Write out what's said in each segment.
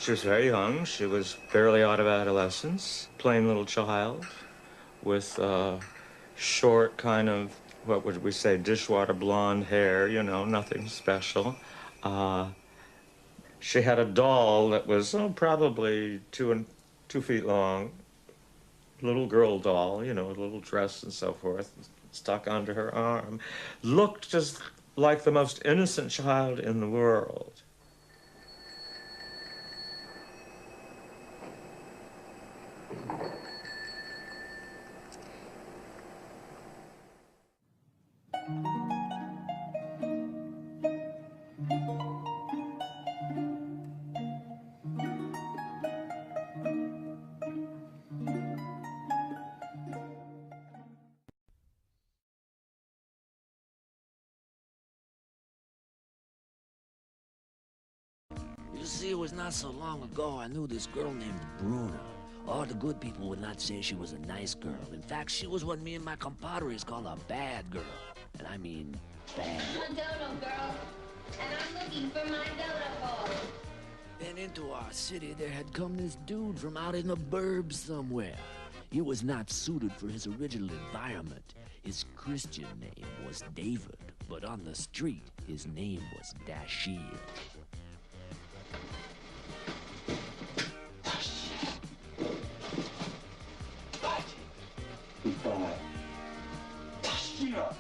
She was very young. She was barely out of adolescence, plain little child with short kind of, what would we say, dishwater blonde hair, you know, nothing special. She had a doll that was probably 2 feet long, little girl doll, you know, a little dress and so forth, stuck onto her arm. Looked just like the most innocent child in the world. You see, it was not so long ago I knew this girl named Bruna. All the good people would not say she was a nice girl. In fact, she was what me and my compadres call a bad girl. And I mean bad. I'm a dodo girl, and I'm looking for my dodo ball. Then into our city there had come this dude from out in the burbs somewhere. He was not suited for his original environment. His Christian name was David, but on the street his name was Dashir. Goodbye. Tashira!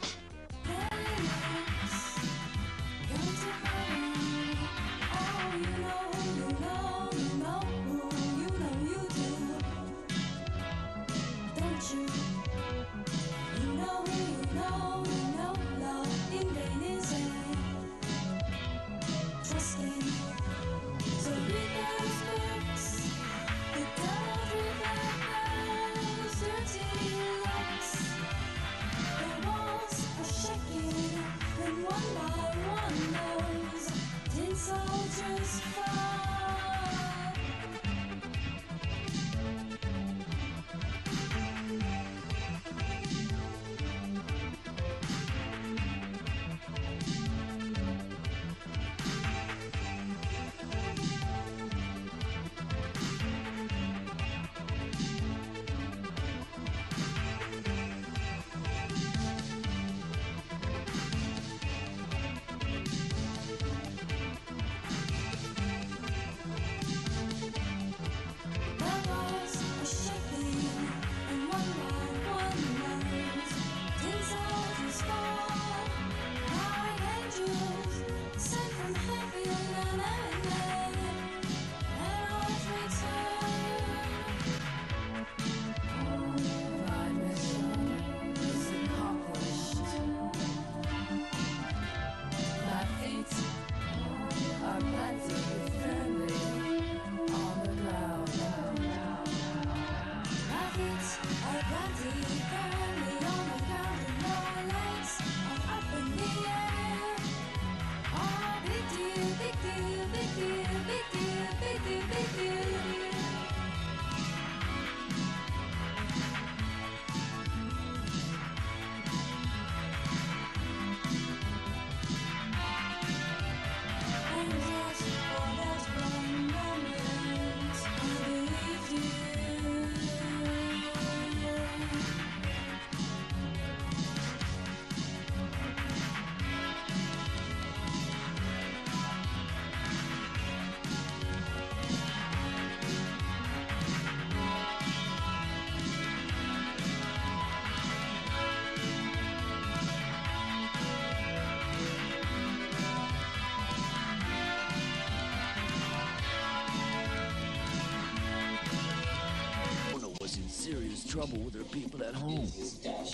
Serious trouble with her people at home. Can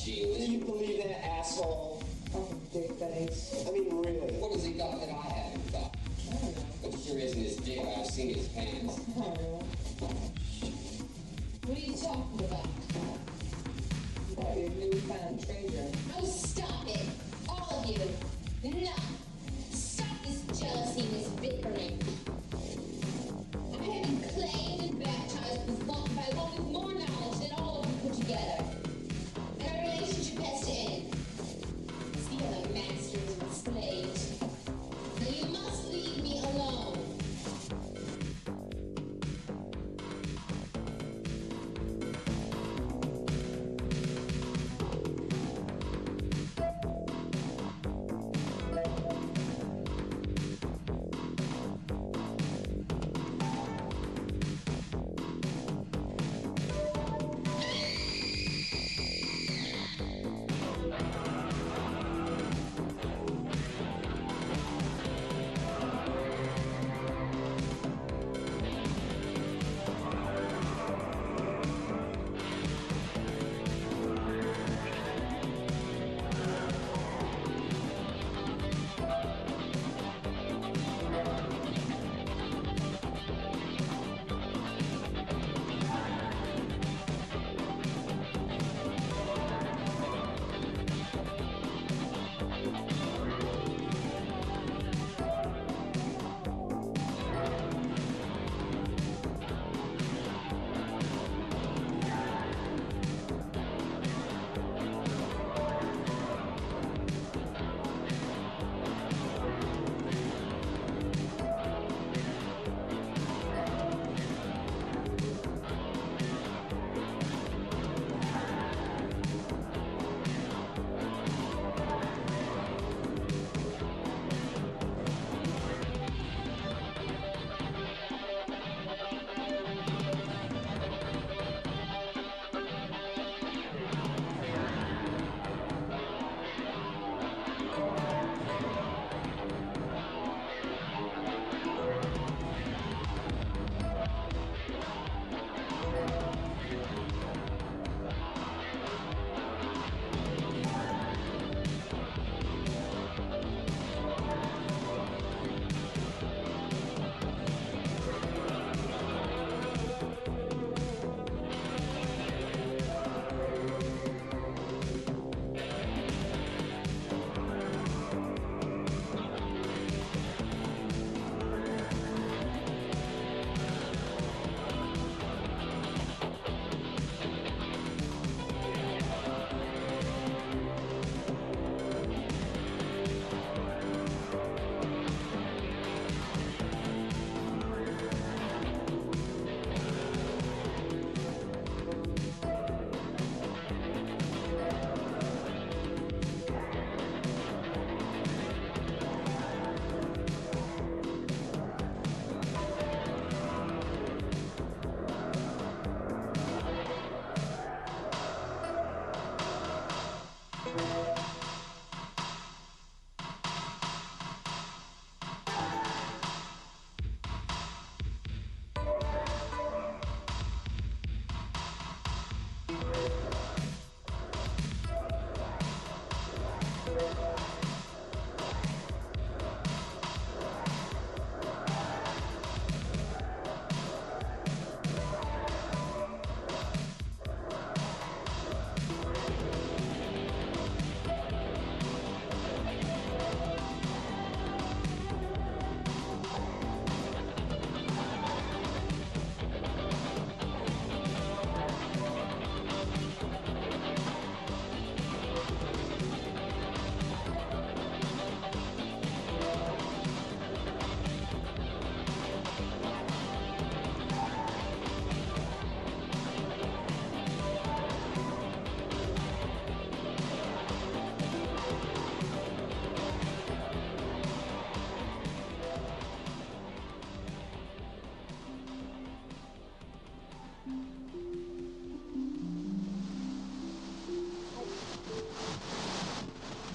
you believe that asshole? Fucking dickface. I mean, really. What has he got that I haven't got? I don't know. It sure isn't his dick. I've seen his pants. I don't know. What are you talking about? Probably a newfound treasure. Oh, stop it. All of you. No. Stop this jealousy and this bickering. I have been claimed and baptized with one by one with more knowledge than all of you put together. And our relationship has to end. See how the masters and slaves. Now you must leave me alone.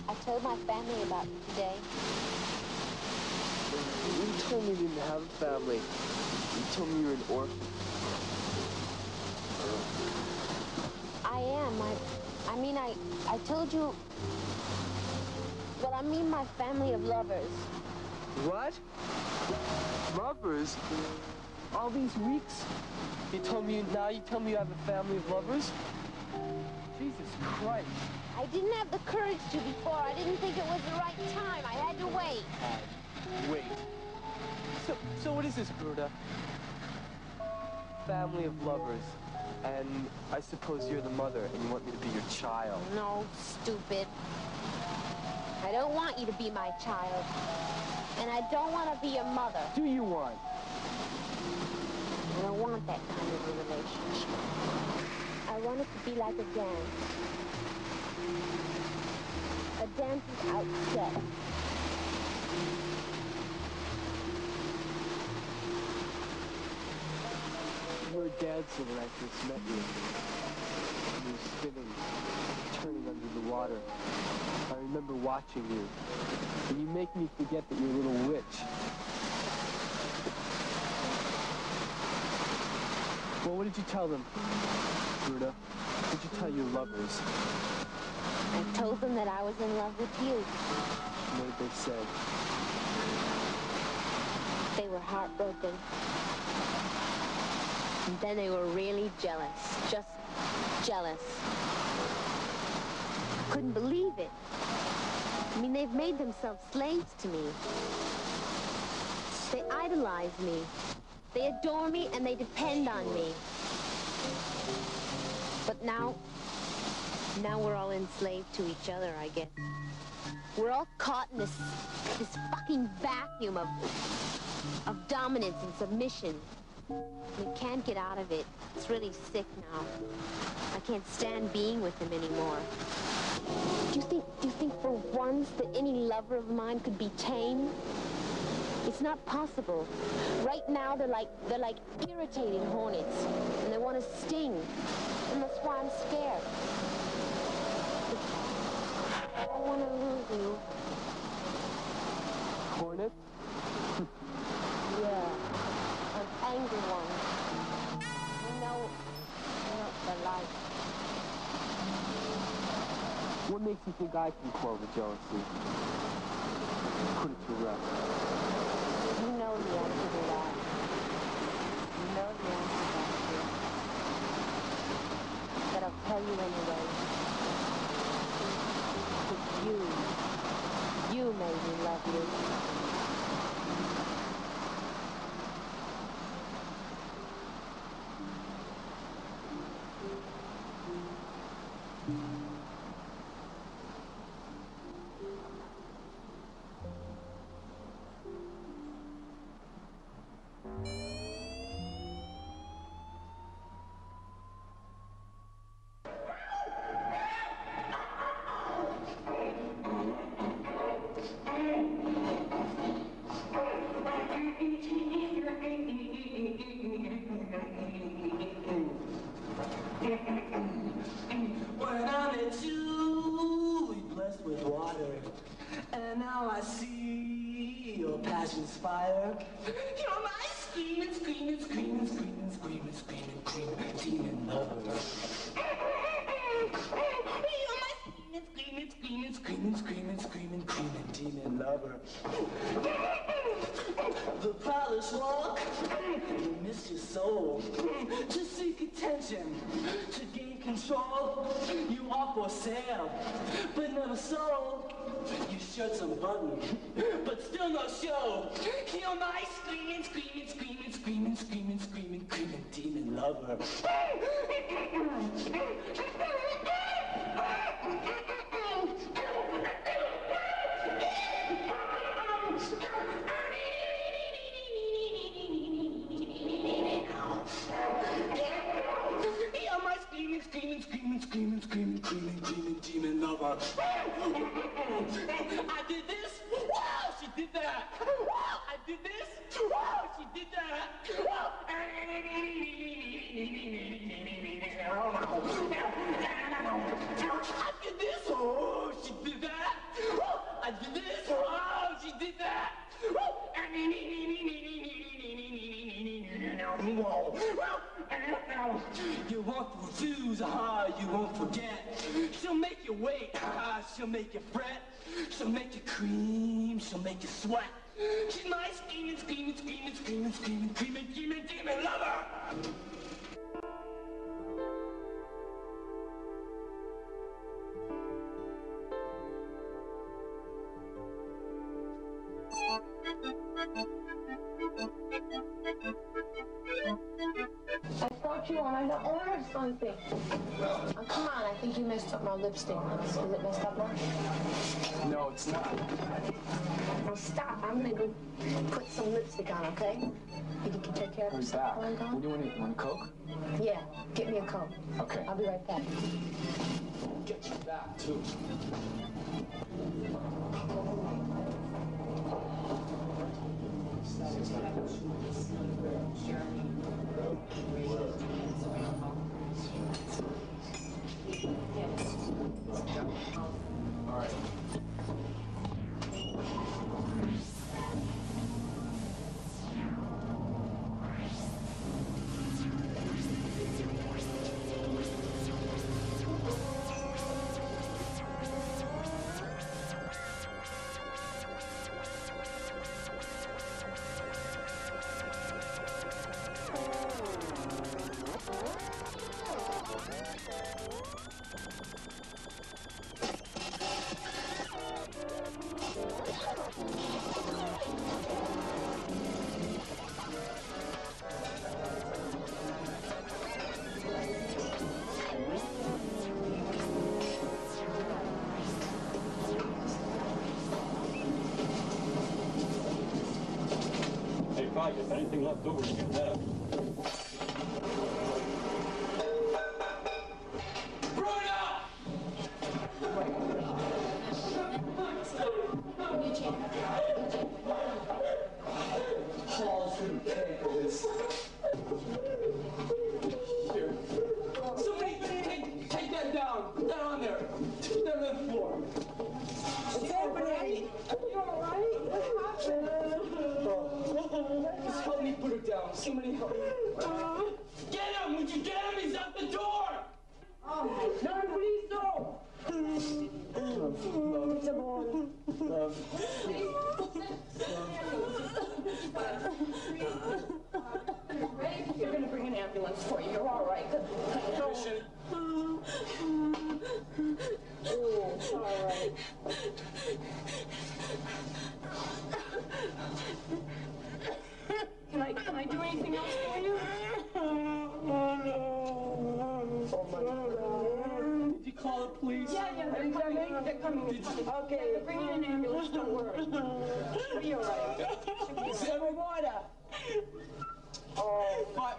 I told my family about you today. You told me you didn't have a family. You told me you were an orphan. I am. I told you. Well, I mean my family of lovers. What? Lovers? All these weeks? You tell me you have a family of lovers? Jesus Christ. I didn't have the courage to before. I didn't think it was the right time. I had to wait. Wait. So what is this, Bruda? Family of lovers. And I suppose you're the mother and you want me to be your child. No, stupid. I don't want you to be my child. And I don't want to be your mother. Do you want? I don't want that kind of a relationship. I want it to be like a dance. A dance without steps. You were a dancer when I first met you. You were spinning, turning under the water. I remember watching you. And you make me forget that you're a little witch. Well, what did you tell them, Bruda? What did you tell your lovers? I told them that I was in love with you. And what did they say? They were heartbroken. And then they were really jealous. Just jealous. Couldn't believe it. I mean, they've made themselves slaves to me. They idolize me. They adore me and they depend on me. But now we're all enslaved to each other, I guess. We're all caught in this fucking vacuum of dominance and submission. We can't get out of it. It's really sick now. I can't stand being with him anymore. Do you think for once that any lover of mine could be tame? It's not possible. Right now they're like irritating hornets, and they want to sting. And that's why I'm scared. I don't want to lose you. makes you think I can quell the jealousy? Put it to rest. You know the answer to that. You know the answer to that, dear. But I'll tell you anyway. It's you. You made me love you. When I met you, we blessed with water, and now I see your passion's fire. You're my screaming, screaming, screaming, screaming, screaming, screaming, screaming, demon lover. You're my screaming, screaming, screaming, screaming, screaming, screaming, screaming, demon lover. The polished walk, you miss your soul, to seek attention, to gain control. You are for sale, but never sold. Your shirt's unbuttoned, but still no show. You're my screaming, screaming, screaming, screaming, screaming, screaming, screaming demon lover. You're my screaming, screaming, screaming, screaming, screaming, screaming, screaming demon lover. I did this. Wow, she did that. Wow, I did this. Wow, she did that. I did this. Oh, she did that. I did this. Oh, she did that. You won't refuse, you won't forget. She'll make you wait, she'll make you fret. She'll make you cream, she'll make you sweat. She's my screaming, screaming, screaming, screaming, screaming, screaming, demon, demon lover. I thought you wanted to order something. Oh, come on, I think you messed up my lipstick. Is it messed up now? No, it's not. Well, stop. I'm gonna go put some lipstick on, okay? You can take care of Who's yourself that? while I'm gone? What do you want? Want a Coke? Yeah, get me a Coke. Okay. I'll be right back. Get you that, too. All right. Hey, Frank, if anything left over, you can have. Paul's gonna pay for this. Here. Somebody take that down. Put that on there. Put that on the floor. What's happening? You alright? What happened? Just help me put her down. Somebody help me. Get him! Would you get him? He's out the door! Oh, no, please don't! You're gonna bring an ambulance for you. You're all right. Oh, all right. Can I do anything else for you? Oh my God. Did you call the police? Yeah, they're coming. They're coming. Okay, they're bringing an ambulance. Don't worry. She'll be all right. Is there water? Oh, find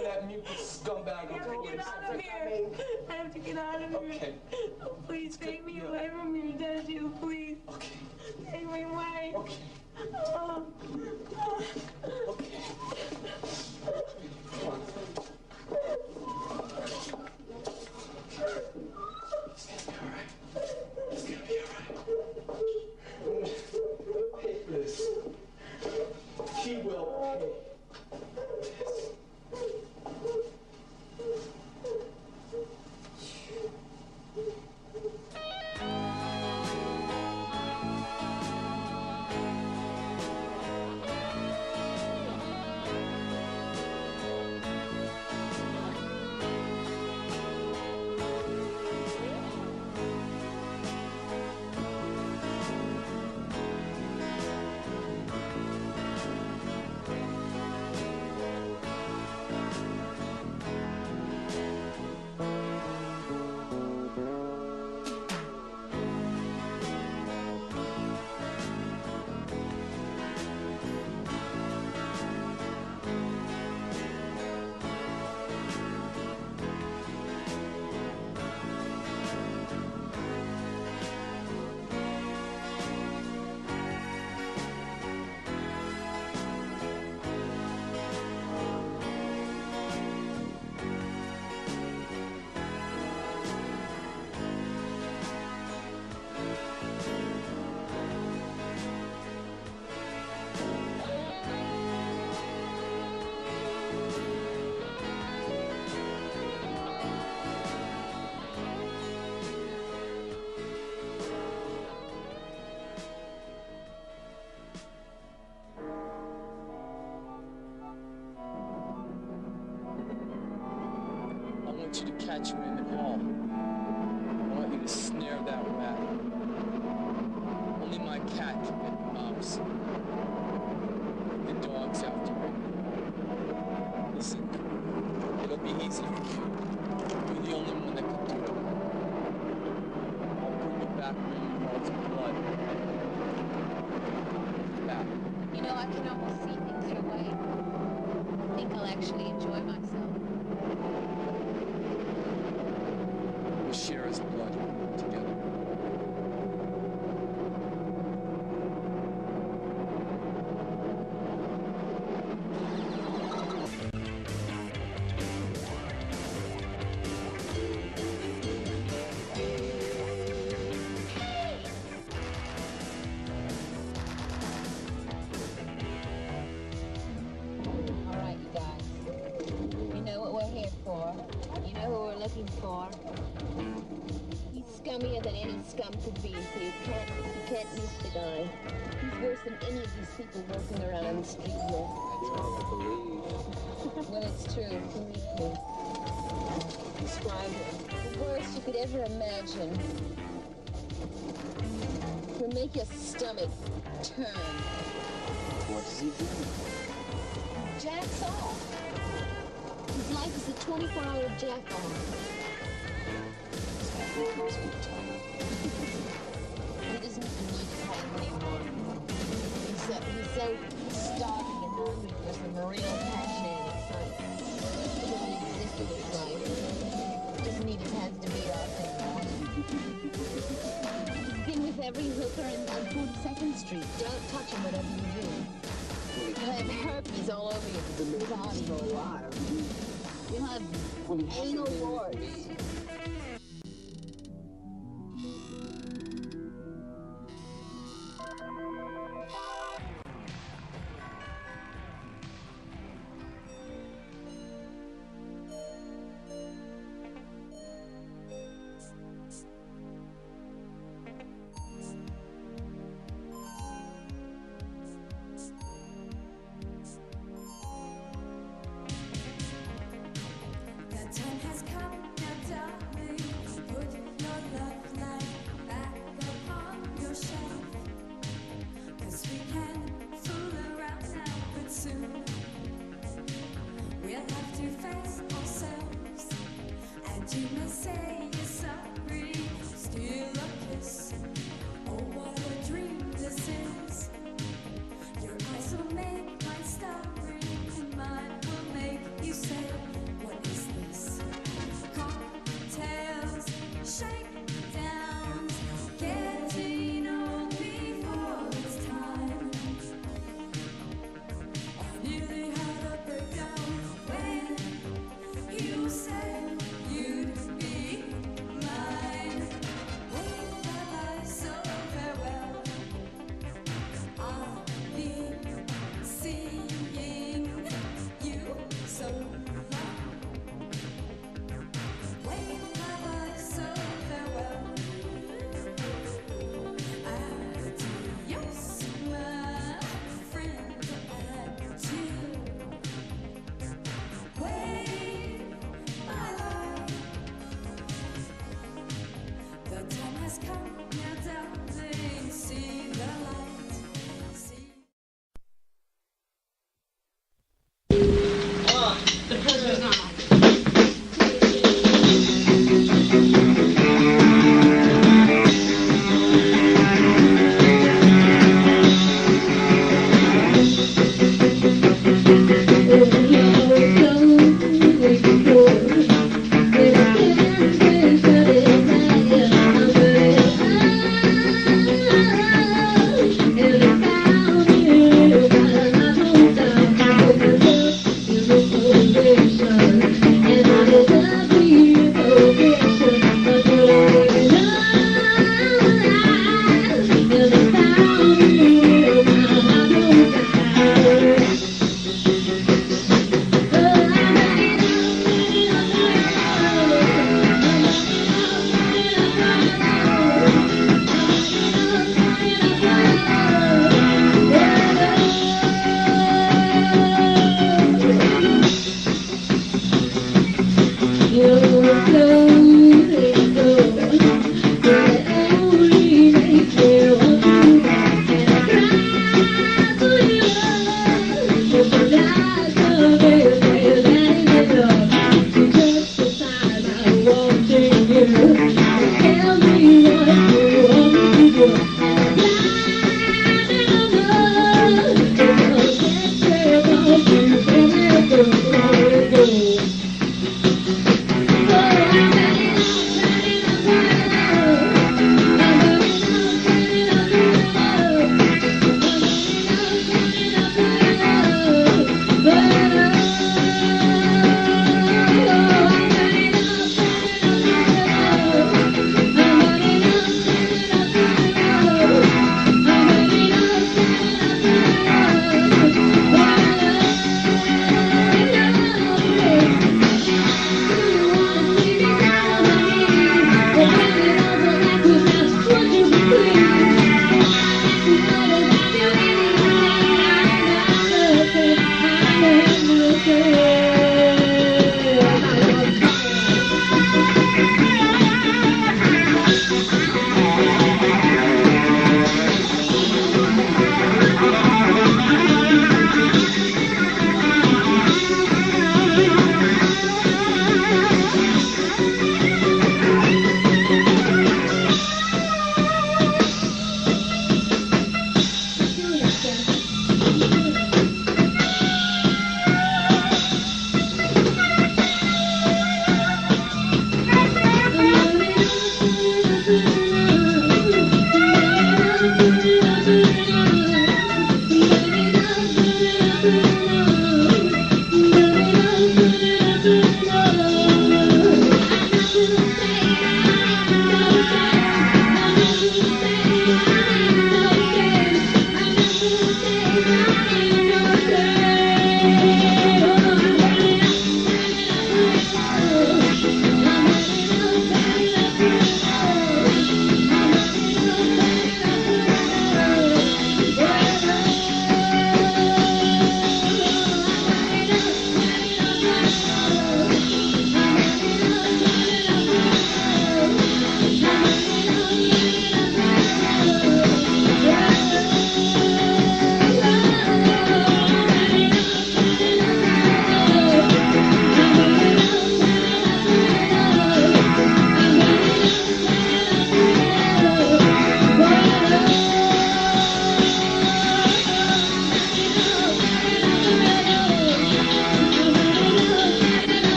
that mucus scumbag. I have to get out of here. I have to get out of here. Okay. Oh, please take me away from your daddy, please. Okay. Take me away. Okay. Oh. Okay. Come on. It's gonna be all right. It's gonna be all right. We'll pay for this. He will pay. I want you to catch him in the hall. I want you to snare that rat. Only my cat can get the mouse. The dog's after it. Listen, it'll be easy for you. You're the only one that can do it. I'll bring it back where you lost blood. Back. You know, I can almost see things your way. I think I'll actually enjoy myself. We'll share his blood together. All right, you guys. You know what we're here for. You know who we're looking for. He's scummier than any scum could be, so you can't miss the guy. He's worse than any of these people walking around on the street here. That's hard to believe. Well, it's true. Believe me. Describe him. The worst you could ever imagine. He'll make your stomach turn. What does he do? Jacks off. His life is a 24-hour jack-off. He doesn't even need his help anymore. He's so starving and hungry for some real passion and excitement. He doesn't exist in his life. He doesn't need his hands to beat off anymore. He's been with every hooker on 42nd Street. Don't touch him, whatever you do. You'll have herpes all over your body. You'll have anal warts.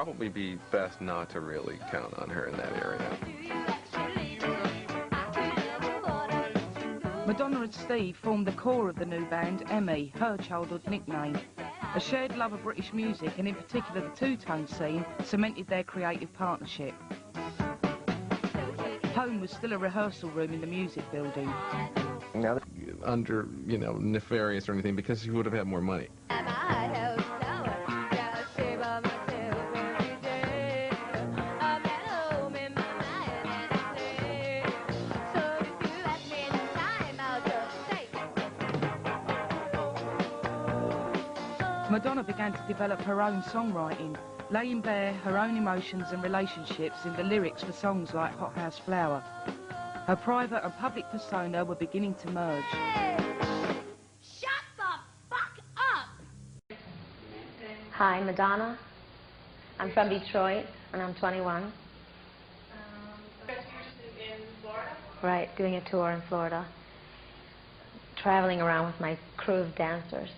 probably be best not to really count on her in that area. Madonna and Steve formed the core of the new band, Emmy, her childhood nickname. A shared love of British music, and in particular the two-tone scene, cemented their creative partnership. Home was still a rehearsal room in the music building. Now, under, you know, nefarious or anything, because he would have had more money. Madonna began to develop her own songwriting, laying bare her own emotions and relationships in the lyrics for songs like Hothouse Flower. Her private and public persona were beginning to merge. Shut the fuck up! Hi, Madonna. I'm from Detroit, and I'm 21. In Florida? Right, doing a tour in Florida. Traveling around with my crew of dancers.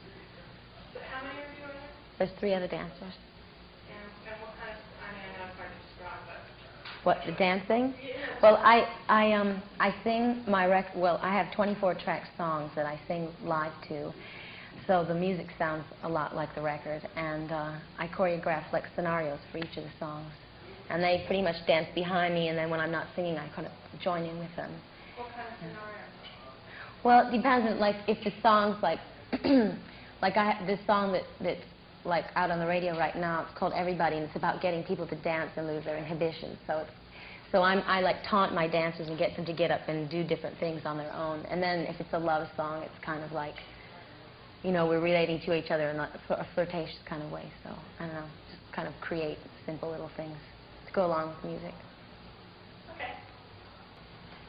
How many of you are there? There's 3 other dancers. And what kind of, I mean, I know it's hard to describe, but... What, the dancing? Well, I sing my well, I have 24 track songs that I sing live to. So the music sounds a lot like the record, and I choreograph like scenarios for each of the songs. And they pretty much dance behind me, and then when I'm not singing, I kind of join in with them. What kind of scenario? Well, it depends on, like, if the song's like, like I have this song that's like out on the radio right now. It's called Everybody, and it's about getting people to dance and lose their inhibitions. So I like taunt my dancers and get them to get up and do different things on their own. And then if it's a love song, it's kind of like, you know, we're relating to each other in a flirtatious kind of way. So I don't know, just kind of create simple little things to go along with music. Okay.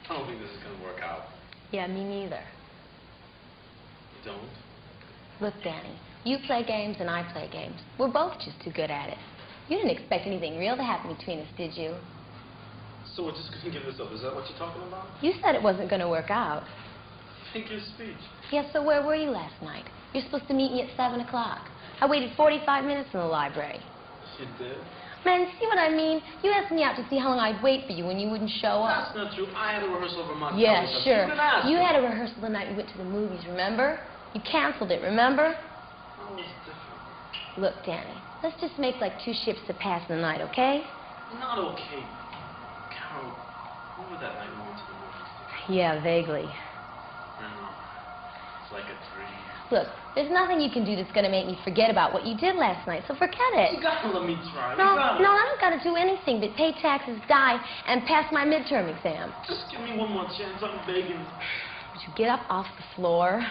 I don't think this is going to work out. Yeah, me neither. You don't? Look, Danny, you play games and I play games. We're both just too good at it. You didn't expect anything real to happen between us, did you? So we're just going to give this up. Is that what you're talking about? You said it wasn't going to work out. Think your speech. Yeah, so where were you last night? You're supposed to meet me at 7 o'clock. I waited 45 minutes in the library. You did? Man, see what I mean? You asked me out to see how long I'd wait for you when you wouldn't show up. That's not true. I had a rehearsal over my Yeah, cousin. sure. You can ask You her. had a rehearsal the night we went to the movies, remember? You canceled it, remember? Oh, it's different. Look, Danny, let's just make like 2 ships to pass the night, okay? Not okay. Carol, remember that night we went to the movies? Yeah, vaguely. I know. It's like a dream. Look, there's nothing you can do that's going to make me forget about what you did last night, so forget it. You gotta let me try. No, You gotta. no, I don't got to do anything but pay taxes, die, and pass my midterm exam. Just give me one more chance. I'm begging. Would you get up off the floor?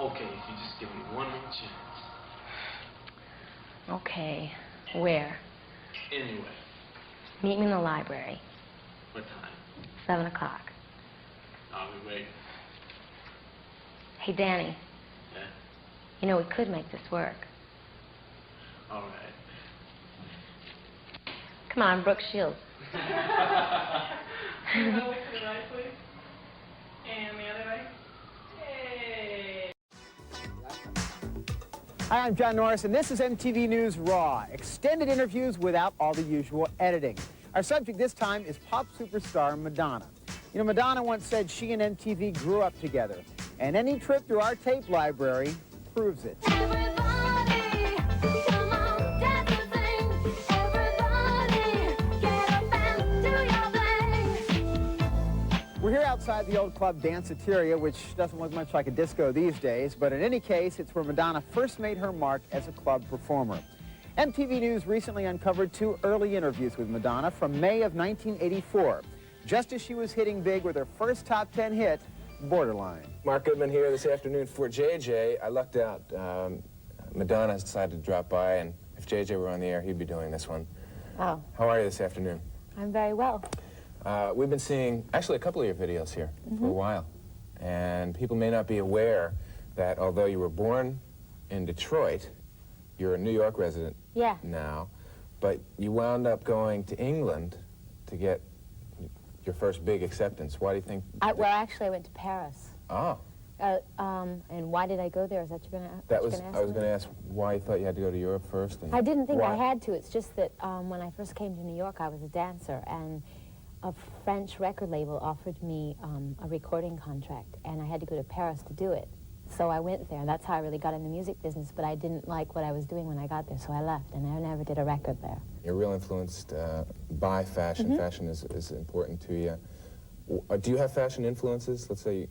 Okay, if you just give me one more chance. Okay. Where? Anyway, Meet me in the library. what time? 7 o'clock. I'll be waiting. Hey, Danny, Yeah? you know we could make this work. All right. Come on, Brooke Shields. Can you go to the right, please? And the other way? Yay! Hi, I'm John Norris, and this is MTV News Raw, extended interviews without all the usual editing. Our subject this time is pop superstar Madonna. You know, Madonna once said she and MTV grew up together, and any trip through our tape library proves it. We're here outside the old club Danceteria, which doesn't look much like a disco these days, but in any case, it's where Madonna first made her mark as a club performer. MTV News recently uncovered 2 early interviews with Madonna from May of 1984, just as she was hitting big with her first top 10 hit, Borderline. Mark Goodman here this afternoon for JJ. I lucked out. Madonna has decided to drop by, and if JJ were on the air, he'd be doing this one. Oh, How are you this afternoon? I'm very well. We've been seeing, actually, a couple of your videos here for a while. And people may not be aware that although you were born in Detroit, you're a New York resident now, but you wound up going to England to get your first big acceptance. Why do you think? Well, actually, I went to Paris. Oh. And why did I go there? Is that you're gonna? That was, I was going to ask why you thought you had to go to Europe first. And I didn't think why? I had to. It's just that when I first came to New York, I was a dancer, and a French record label offered me a recording contract, and I had to go to Paris to do it. So I went there, and that's how I really got in the music business, but I didn't like what I was doing when I got there, so I left, and I never did a record there. You're real influenced by fashion. Fashion is important to you. Do you have fashion influences? Let's say,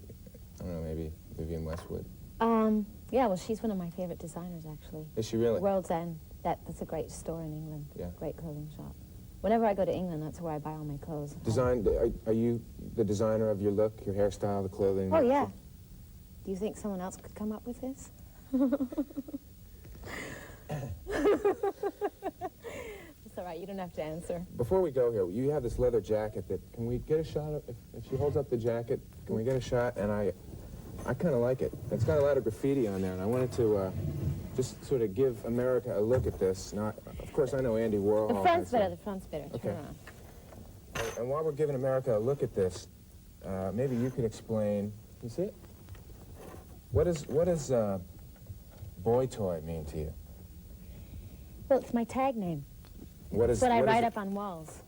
I don't know, maybe Vivienne Westwood. Yeah, well, she's one of my favorite designers, actually. Is she really? World's End. That's a great store in England. Yeah. Great clothing shop. Whenever I go to England, that's where I buy all my clothes. Design, are you the designer of your look, your hairstyle, the clothing? Oh, yeah. Do you think someone else could come up with this? It's all right, you don't have to answer. Before we go here, you have this leather jacket that, can we get a shot of, if she holds up the jacket, can we get a shot? And I kind of like it. It's got a lot of graffiti on there, and I wanted to just sort of give America a look at this. Now, of course, I know Andy Warhol. The front's better, the front's better. Okay. Turn around. And while we're giving America a look at this, maybe you could explain, you see it? What does boy toy mean to you? Well, it's my tag name. It's what I write up on walls.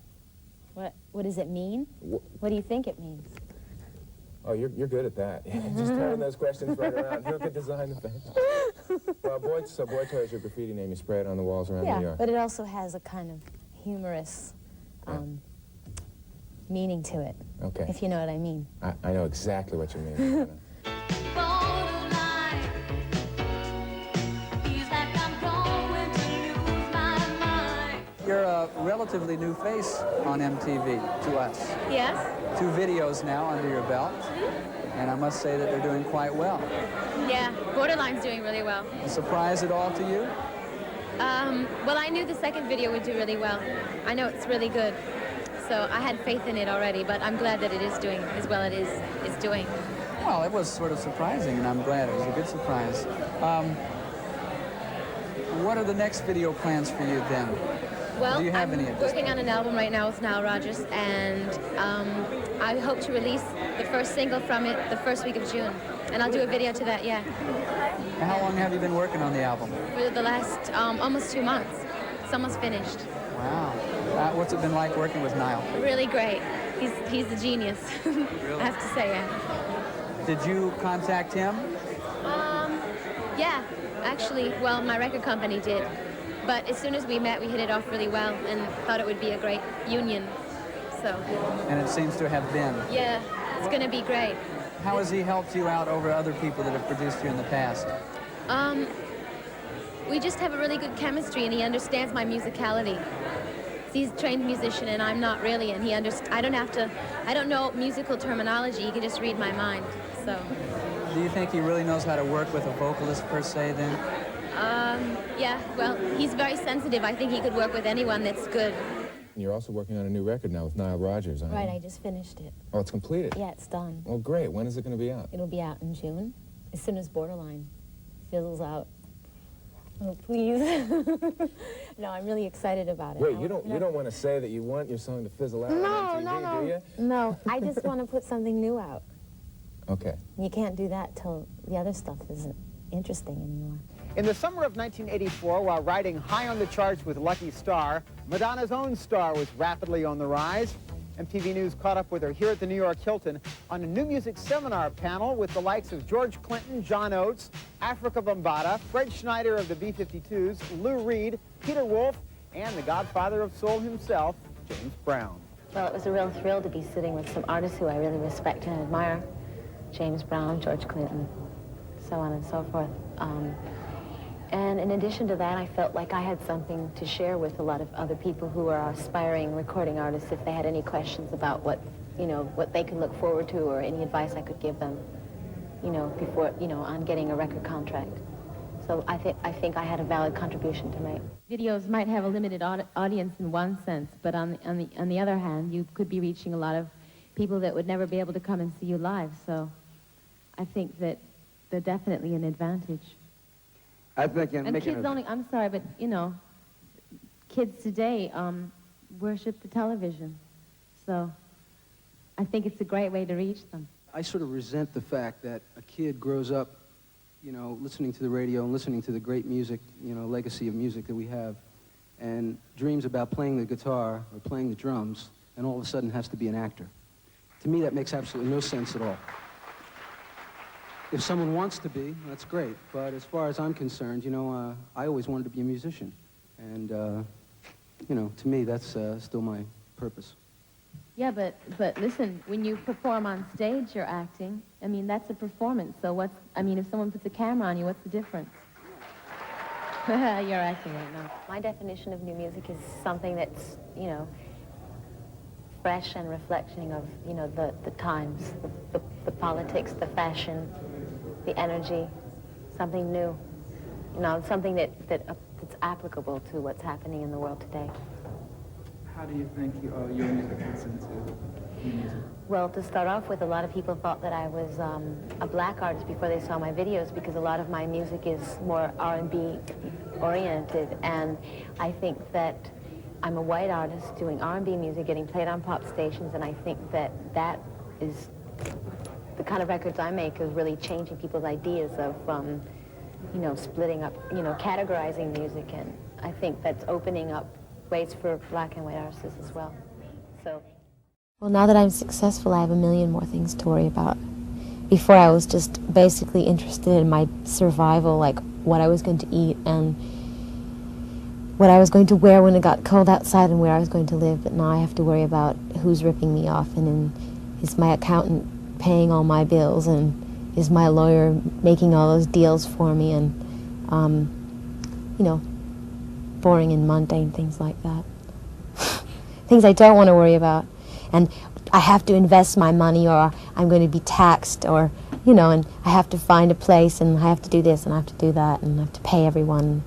What does it mean? What do you think it means? Oh, you're good at that. Just turning those questions right around. Who could design the thing? Well, boy toy is your graffiti name. You spray it on the walls around New York. But it also has a kind of humorous meaning to it. Okay. If you know what I mean. I know exactly what you mean. You're a relatively new face on MTV to us. Yes. 2 videos now under your belt, and I must say that they're doing quite well. Yeah, Borderline's doing really well. A surprise at all to you? Well, I knew the second video would do really well. I know it's really good. So I had faith in it already, but I'm glad that it is doing as well as it is doing. Well, it was sort of surprising, and I'm glad. It was a good surprise. What are the next video plans for you then? Well, do you have I'm any at this working point? on an album right now with Nile Rodgers, and I hope to release the first single from it the first week of June. And I'll do a video to that, yeah. And how long have you been working on the album? For the last almost 2 months. It's almost finished. Wow. What's it been like working with Nile? Really great. He's a genius. I have to say, yeah. Did you contact him? Yeah, actually, well, my record company did. But as soon as we met, we hit it off really well and thought it would be a great union, so. And it seems to have been. Yeah, it's going to be great. How has he helped you out over other people that have produced you in the past? We just have a really good chemistry, and he understands my musicality. He's a trained musician, and I'm not really, and I don't know musical terminology. He can just read my mind, so. Do you think he really knows how to work with a vocalist per se, then? Yeah, well, he's very sensitive. I think he could work with anyone that's good. You're also working on a new record now with Nile Rodgers, aren't you? Right, I just finished it. Oh, it's completed? Yeah, it's done. Oh, great. When is it going to be out? It'll be out in June, as soon as Borderline fizzles out. Oh, please. No, I'm really excited about it. Wait, you don't want to say that you want your song to fizzle out on MTV, do you? No, I just want to put something new out. Okay. You can't do that till the other stuff isn't interesting anymore. In the summer of 1984, while riding high on the charts with Lucky Star, Madonna's own star was rapidly on the rise. MTV News caught up with her here at the New York Hilton on a new music seminar panel with the likes of George Clinton, John Oates, Africa Bambaataa, Fred Schneider of the B-52s, Lou Reed, Peter Wolf, and the godfather of soul himself, James Brown. Well, it was a real thrill to be sitting with some artists who I really respect and admire. James Brown, George Clinton, so on and so forth. And in addition to that, I felt like I had something to share with a lot of other people who are aspiring recording artists if they had any questions about what they can look forward to or any advice I could give them, before, on getting a record contract. So I think I had a valid contribution to make. Videos might have a limited audience in one sense, but on the other hand, you could be reaching a lot of people that would never be able to come and see you live. So I think that they're definitely an advantage. I think And kids only, I'm sorry, but, kids today worship the television. So I think it's a great way to reach them. I sort of resent the fact that a kid grows up, you know, listening to the radio and listening to the great music, you know, legacy of music that we have, and dreams about playing the guitar or playing the drums, and all of a sudden has to be an actor. To me, that makes absolutely no sense at all. If someone wants to be, that's great, but as far as I'm concerned, you know, I always wanted to be a musician, and, you know, to me, that's still my purpose. Yeah, but listen, when you perform on stage, you're acting. I mean, that's a performance. So if someone puts a camera on you, what's the difference? You're acting right now. My definition of new music is something that's, you know, fresh and reflecting of, you know, the times, the politics, the fashion, the energy, something new. You know, something that's applicable to what's happening in the world today. How do you think your music fits into new music? Well, to start off with, a lot of people thought that I was a black artist before they saw my videos, because a lot of my music is more R&B oriented, and I think that I'm a white artist doing R&B music, getting played on pop stations, and I think that that is the kind of records I make is really changing people's ideas of, you know, splitting up, you know, categorizing music, and I think that's opening up ways for black and white artists as well. So. Well, now that I'm successful, I have a million more things to worry about. Before, I was just basically interested in my survival, like what I was going to eat and what I was going to wear when it got cold outside and where I was going to live. But now I have to worry about who's ripping me off, and is my accountant paying all my bills, and is my lawyer making all those deals for me, and, you know, boring and mundane things like that. Things I don't want to worry about. And I have to invest my money, or I'm going to be taxed, or, you know, and I have to find a place, and I have to do this, and I have to do that, and I have to pay everyone,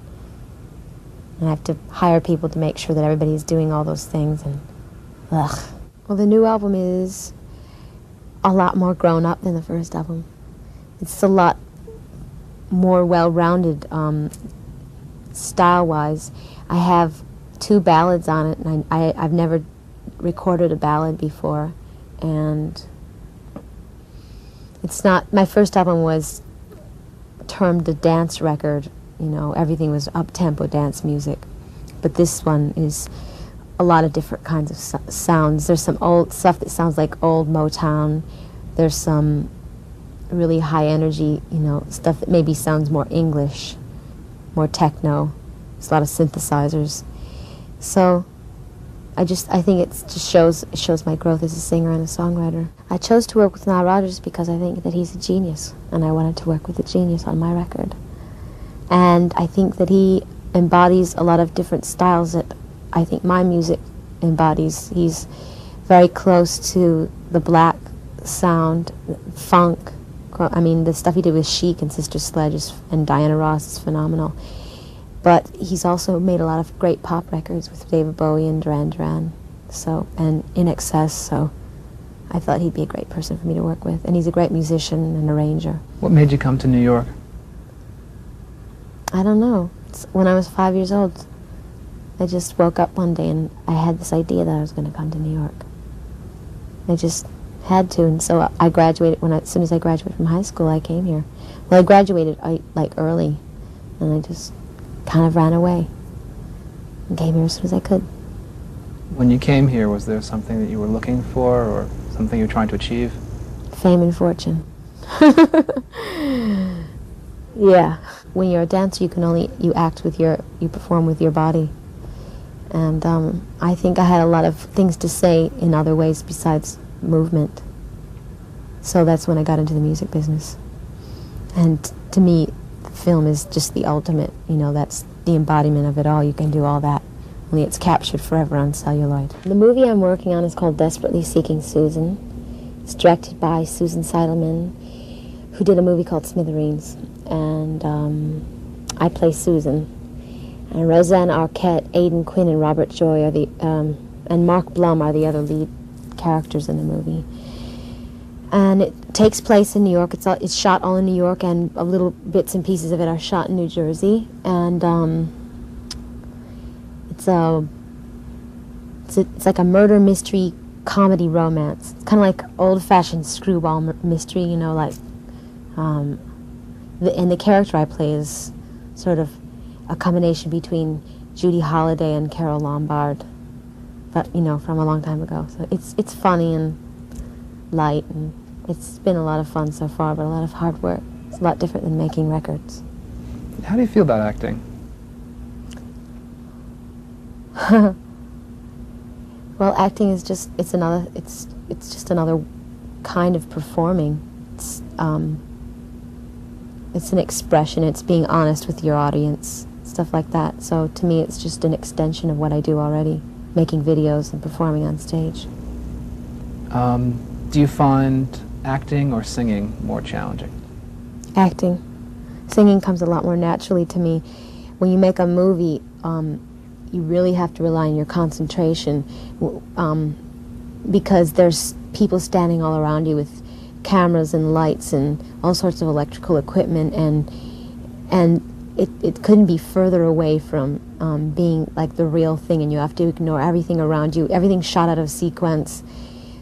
and I have to hire people to make sure that everybody's doing all those things, and ugh. Well, the new album is a lot more grown up than the first album. It's a lot more well-rounded, style-wise. I have 2 ballads on it, and I've never recorded a ballad before, and it's not, my first album was termed a dance record, you know, everything was up-tempo dance music, but this one is a lot of different kinds of sounds. There's some old stuff that sounds like old Motown, there's some really high energy, you know, stuff that maybe sounds more English, more techno, there's a lot of synthesizers, so I think it just shows my growth as a singer and a songwriter. I chose to work with Nile Rodgers because I think that he's a genius, and I wanted to work with a genius on my record. And I think that he embodies a lot of different styles that I think my music embodies. He's very close to the black sound, funk. I mean, the stuff he did with Chic and Sister Sledge and Diana Ross is phenomenal. But he's also made a lot of great pop records with David Bowie and Duran Duran, so, and In Excess, so I thought he'd be a great person for me to work with. And he's a great musician and arranger. What made you come to New York? I don't know. When I was 5 years old, I just woke up one day and I had this idea that I was going to come to New York. I just had to, and so I graduated, as soon as I graduated from high school, I came here. Well, I graduated like early, and I just kind of ran away and came here as soon as I could. When you came here, was there something that you were looking for, or something you were trying to achieve? Fame and fortune. Yeah. When you're a dancer, you act with you perform with your body. And I think I had a lot of things to say in other ways besides movement. So that's when I got into the music business. And to me, film is just the ultimate, you know, that's the embodiment of it all. You can do all that, only it's captured forever on celluloid. The movie I'm working on is called Desperately Seeking Susan. It's directed by Susan Seidelman, who did a movie called Smithereens, and I play Susan. And Roseanne Arquette, Aidan Quinn, and Robert Joy are and Mark Blum are the other lead characters in the movie. And it takes place in New York. It's shot all in New York, and little bits and pieces of it are shot in New Jersey. And it's like a murder mystery comedy romance. It's kind of like old-fashioned screwball mystery, you know, like, and the character I play is sort of a combination between Judy Holliday and Carole Lombard, but, you know, from a long time ago. So it's funny and light, and it's been a lot of fun so far, but a lot of hard work. It's a lot different than making records. How do you feel about acting? Well, acting is just, it's just another kind of performing. It's an expression, it's being honest with your audience, stuff like that. So to me, it's just an extension of what I do already, making videos and performing on stage. Do you find acting or singing more challenging? Acting. Singing comes a lot more naturally to me. When you make a movie, you really have to rely on your concentration because there's people standing all around you with cameras and lights and all sorts of electrical equipment, and it couldn't be further away from being like the real thing, and you have to ignore everything around you, everything's shot out of sequence,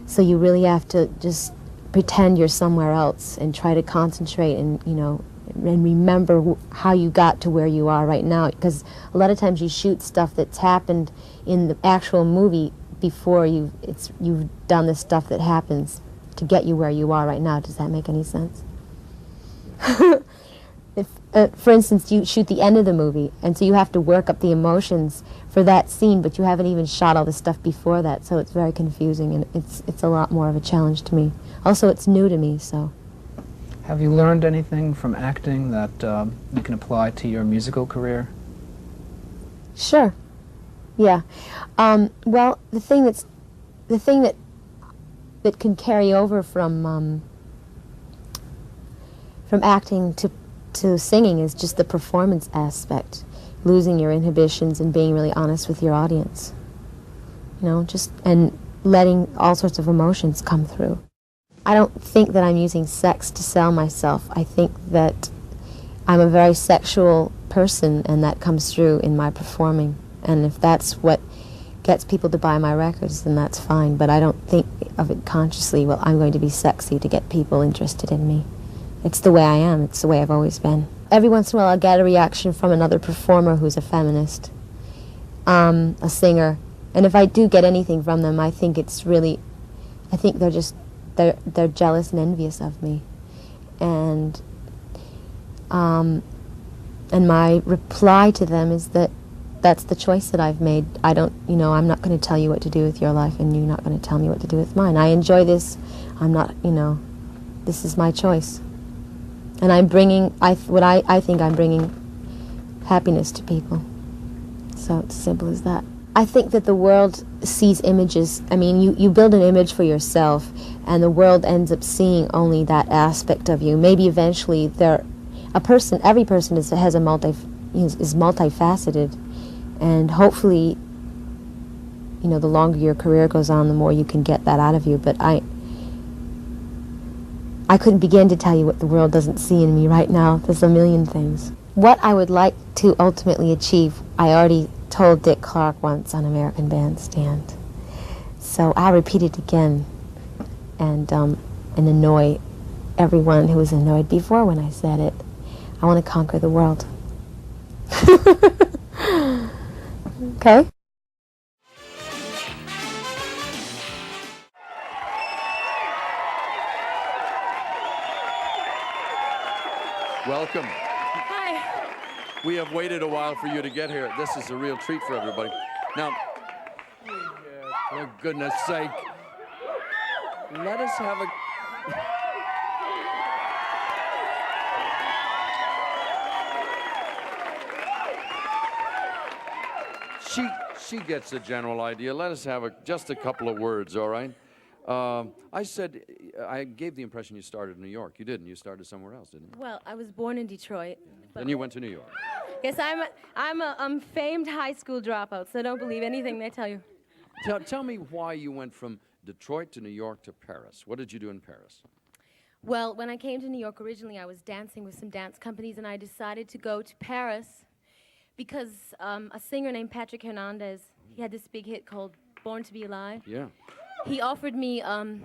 so you really have to just pretend you're somewhere else and try to concentrate and, you know, and remember how you got to where you are right now, because a lot of times you shoot stuff that's happened in the actual movie before you've done the stuff that happens to get you where you are right now. Does that make any sense? If, for instance, you shoot the end of the movie, and so you have to work up the emotions for that scene, but you haven't even shot all the stuff before that, so it's very confusing, and it's a lot more of a challenge to me. Also, it's new to me, so. Have you learned anything from acting that you can apply to your musical career? Sure. Yeah. Well, the thing that can carry over from acting to singing is just the performance aspect, losing your inhibitions and being really honest with your audience. You know, and letting all sorts of emotions come through. I don't think that I'm using sex to sell myself. I think that I'm a very sexual person, and that comes through in my performing. And if that's what gets people to buy my records, then that's fine. But I don't think of it consciously, well, I'm going to be sexy to get people interested in me. It's the way I am. It's the way I've always been. Every once in a while I'll get a reaction from another performer who's a feminist, a singer. And if I do get anything from them, I think they're jealous and envious of me. And my reply to them is that that's the choice that I've made. I'm not going to tell you what to do with your life, and you're not going to tell me what to do with mine. I enjoy this. This is my choice. And I'm bringing, I think I'm bringing happiness to people. So it's as simple as that. I think that the world sees images. I mean, you build an image for yourself, and the world ends up seeing only that aspect of you. Maybe eventually every person is multifaceted, and hopefully, the longer your career goes on, the more you can get that out of you. But I couldn't begin to tell you what the world doesn't see in me right now. There's a million things. What I would like to ultimately achieve, I already told Dick Clark once on American Bandstand. So I'll repeat it again and annoy everyone who was annoyed before when I said it. I want to conquer the world. Okay? Welcome. Hi. We have waited a while for you to get here. This is a real treat for everybody. Now, for goodness sake, let us have a... She gets the general idea. Let us have just a couple of words, all right? I gave the impression you started in New York. You didn't. You started somewhere else, didn't you? Well, I was born in Detroit. Then you went to New York. Yes, I'm a famed high school dropout, so don't believe anything they tell you. Tell me why you went from Detroit to New York to Paris. What did you do in Paris? Well, when I came to New York originally, I was dancing with some dance companies, and I decided to go to Paris because a singer named Patrick Hernandez, he had this big hit called Born to Be Alive. Yeah. he offered me a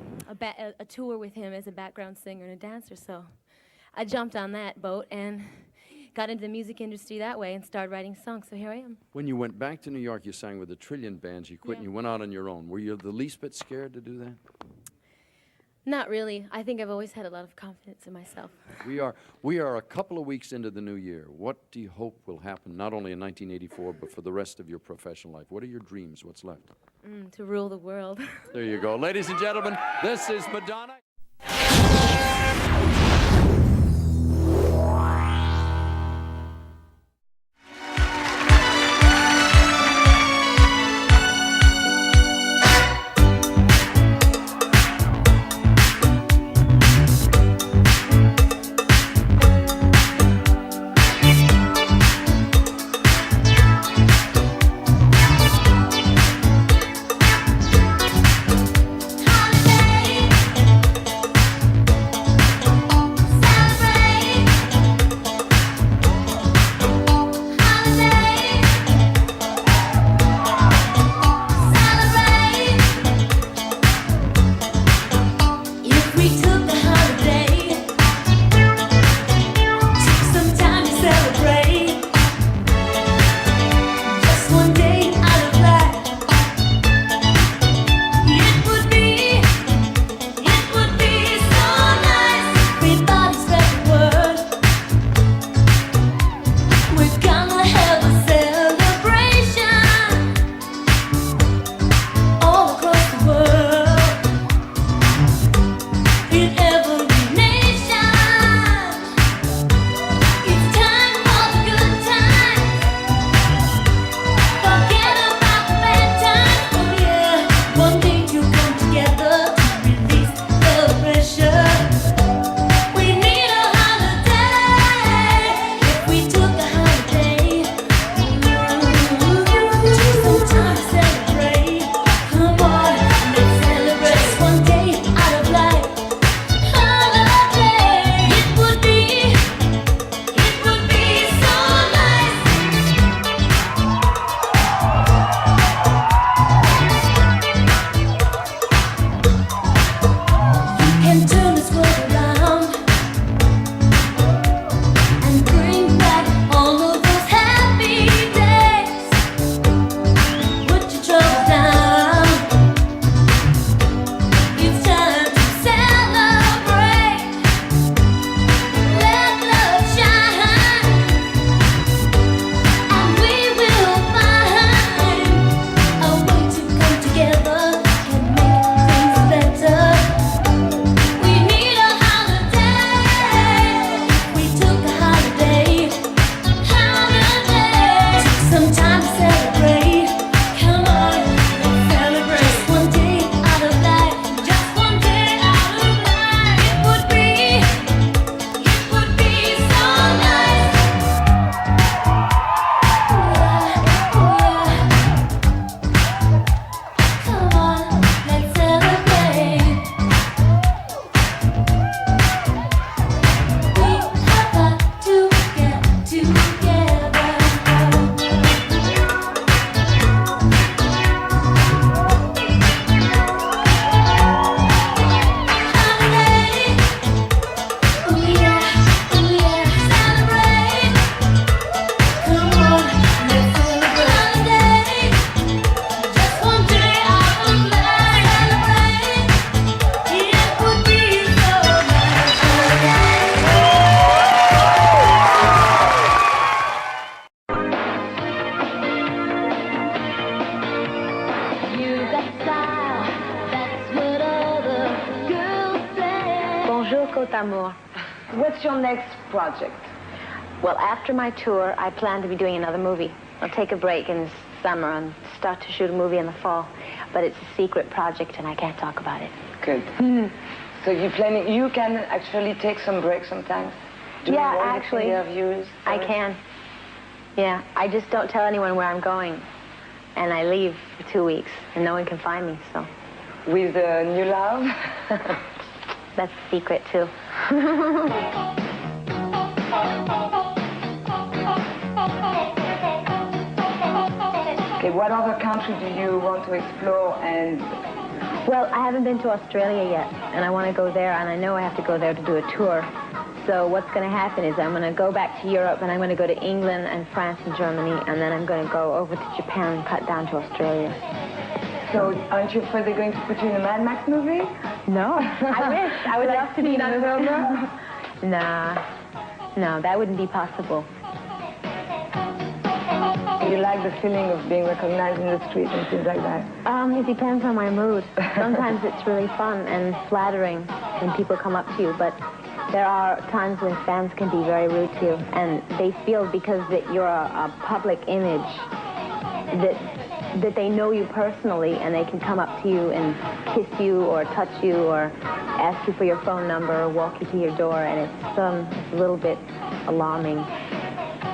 tour with him as a background singer and a dancer, so I jumped on that boat and got into the music industry that way and started writing songs, so here I am. When you went back to New York, you sang with a trillion bands, you quit and you went out on your own. Were you the least bit scared to do that? Not really. I think I've always had a lot of confidence in myself. We are a couple of weeks into the new year. What do you hope will happen, not only in 1984, but for the rest of your professional life? What are your dreams? What's left? To rule the world. There you go. Ladies and gentlemen, this is Madonna. What's your next project? Well, after my tour, I plan to be doing another movie. I'll take a break in the summer and start to shoot a movie in the fall. But it's a secret project, and I can't talk about it. Good. So you can actually take some breaks sometimes? Yeah, actually, interviews? I can. Yeah, I just don't tell anyone where I'm going. And I leave for 2 weeks, and no one can find me, so. With new love? That's a secret, too. Okay, what other country do you want to explore, and Well, I haven't been to Australia yet, and I want to go there, and I know I have to go there to do a tour. So what's going to happen is I'm going to go back to Europe, and I'm going to go to England and France and Germany, and then I'm going to go over to Japan and cut down to Australia. So aren't you afraid they're going to put you in a Mad Max movie? No. I wish. I would love to be in a movie. Nah. No, that wouldn't be possible. You like the feeling of being recognized in the street and things like that? It depends on my mood. Sometimes it's really fun and flattering when people come up to you, but there are times when fans can be very rude to you, and they feel because that you're a public image that they know you personally, and they can come up to you and kiss you or touch you or ask you for your phone number or walk you to your door, and it's a little bit alarming.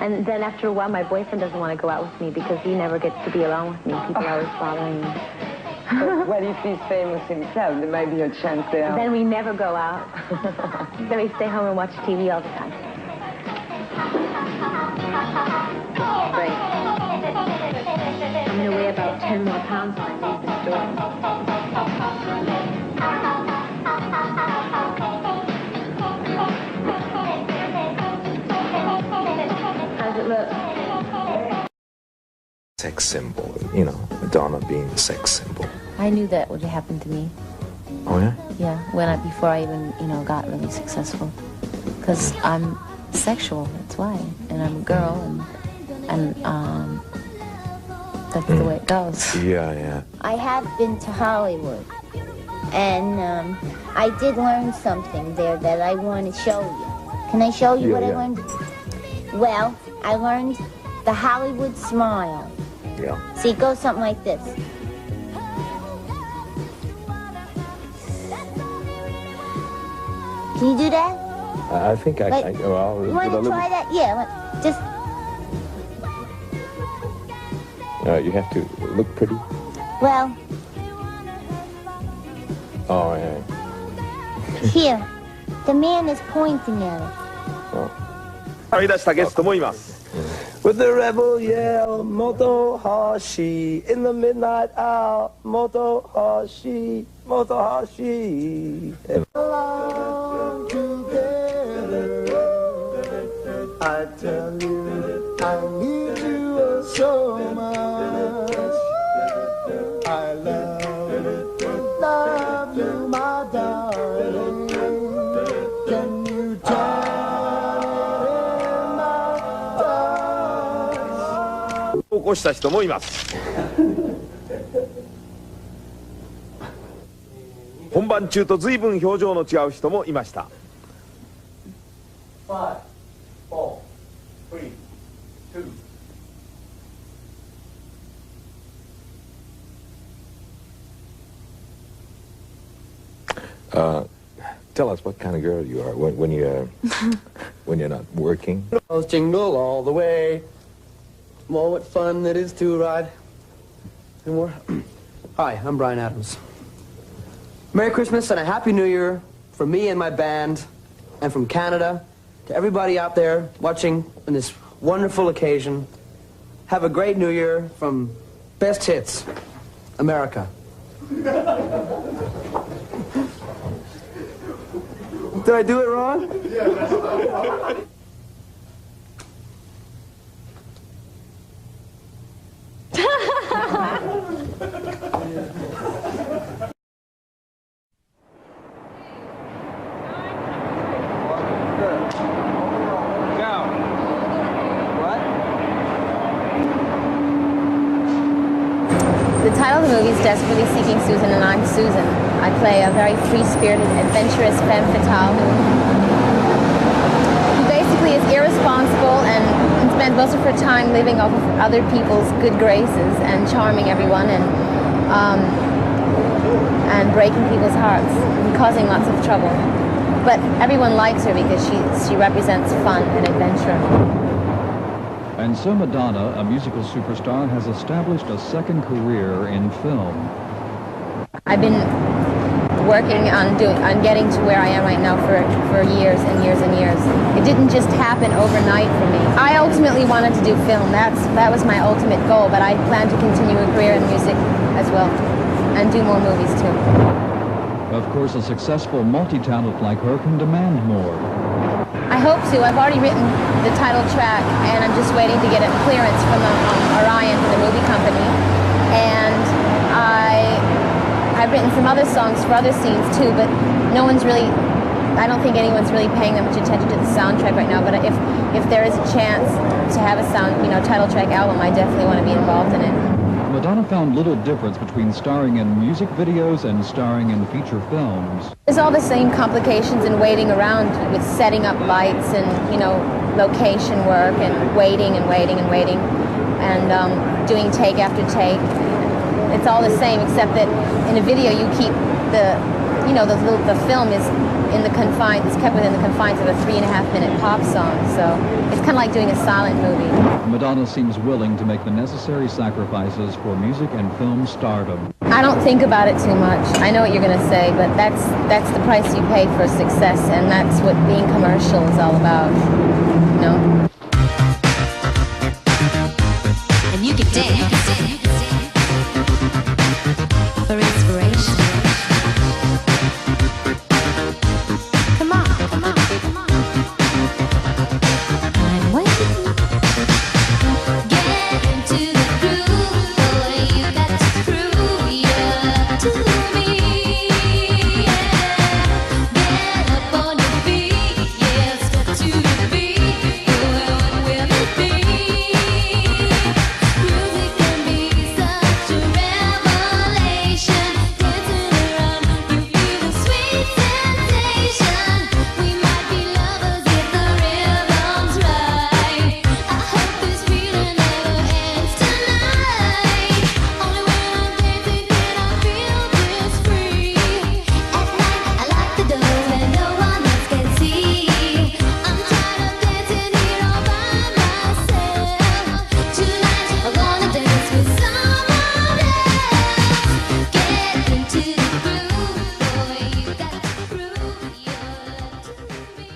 And then after a while, my boyfriend doesn't want to go out with me because he never gets to be alone with me. People are always bothering me. But what if he's famous himself? There might be a chance there. Then we never go out. Then we stay home and watch TV all the time. Great. I'm going to weigh about 10 more pounds when I leave the store. How's it look? Sex symbol, you know, Madonna being a sex symbol. I knew that would happen to me. Oh yeah? Yeah, before I even, got really successful. Because I'm sexual, that's why. And I'm a girl, and that's the way it goes. Yeah. I have been to Hollywood, and I did learn something there that I want to show you. Can I show you what I learned? Well, I learned the Hollywood smile. Yeah. See, it goes something like this. Can you do that? I think I well, you want to try that? Yeah, just... you have to look pretty. Well... Oh, yeah. Here, the man is pointing at it. 買い出したゲストもいます。With the rebel yell, Motohashi, in the midnight hour, Motohashi, Motohashi. Along together, I tell you, I need you so much. I love you, my darling. Can you tell? 起こした人もいます。本番中と随分表情の違う人もいました。5, 4, 3, 2. Tell us what kind of girl you are when you're when you're not working. Jingle all the way. Oh, what fun it is to ride. Any more? Hi, I'm Brian Adams. Merry Christmas and a Happy New Year from me and my band, and from Canada to everybody out there watching on this wonderful occasion. Have a great New Year from Best Hits, America. Did I do it wrong? Yeah. The title of the movie is Desperately Seeking Susan, and I'm Susan. I play a very free-spirited, adventurous femme fatale who basically is irresponsible and spends most of her time living off of other people's good graces and charming everyone and breaking people's hearts and causing lots of trouble. But everyone likes her because she represents fun and adventure. And so Madonna, a musical superstar, has established a second career in film. I've been working on getting to where I am right now for years and years and years. It didn't just happen overnight for me. I ultimately wanted to do film. That was my ultimate goal, but I plan to continue a career in music as well. and do more movies too. Of course, a successful multi-talent like her can demand more. I hope to. I've already written the title track, and I'm just waiting to get a clearance from Orion, the movie company. And I've written some other songs for other scenes too, but no one's really, I don't think anyone's really paying that much attention to the soundtrack right now. But if there is a chance to have a title track album, I definitely want to be involved in it. Madonna found little difference between starring in music videos and starring in feature films. There's all the same complications in waiting around with setting up lights and, location work and waiting and waiting and waiting and doing take after take. It's all the same, except that in a video you keep the film is it's kept within the confines of a 3.5-minute pop song, so it's kind of like doing a silent movie. Madonna seems willing to make the necessary sacrifices for music and film stardom. I don't think about it too much. I know what you're going to say, but that's the price you pay for success, and that's what being commercial is all about, And you can dance for inspiration. Come on, come on, come on. I'm waiting. Get into the groove, boy, you got to prove you're to me. Yeah. Get up on your feet, yeah, step to the beat. Boy, what will it be? Music can be such a revelation. Dancing around, you feel the sweet sensation. We might be lovers if the rhythm's right. I hope this feeling never ends tonight. Only when I'm dancing can I feel this free. At night I lock the doors where no one else can see. I'm tired of dancing here all by myself. Tonight I'm gonna dance with someone else. Get into the groove, boy, you got to prove you're to me.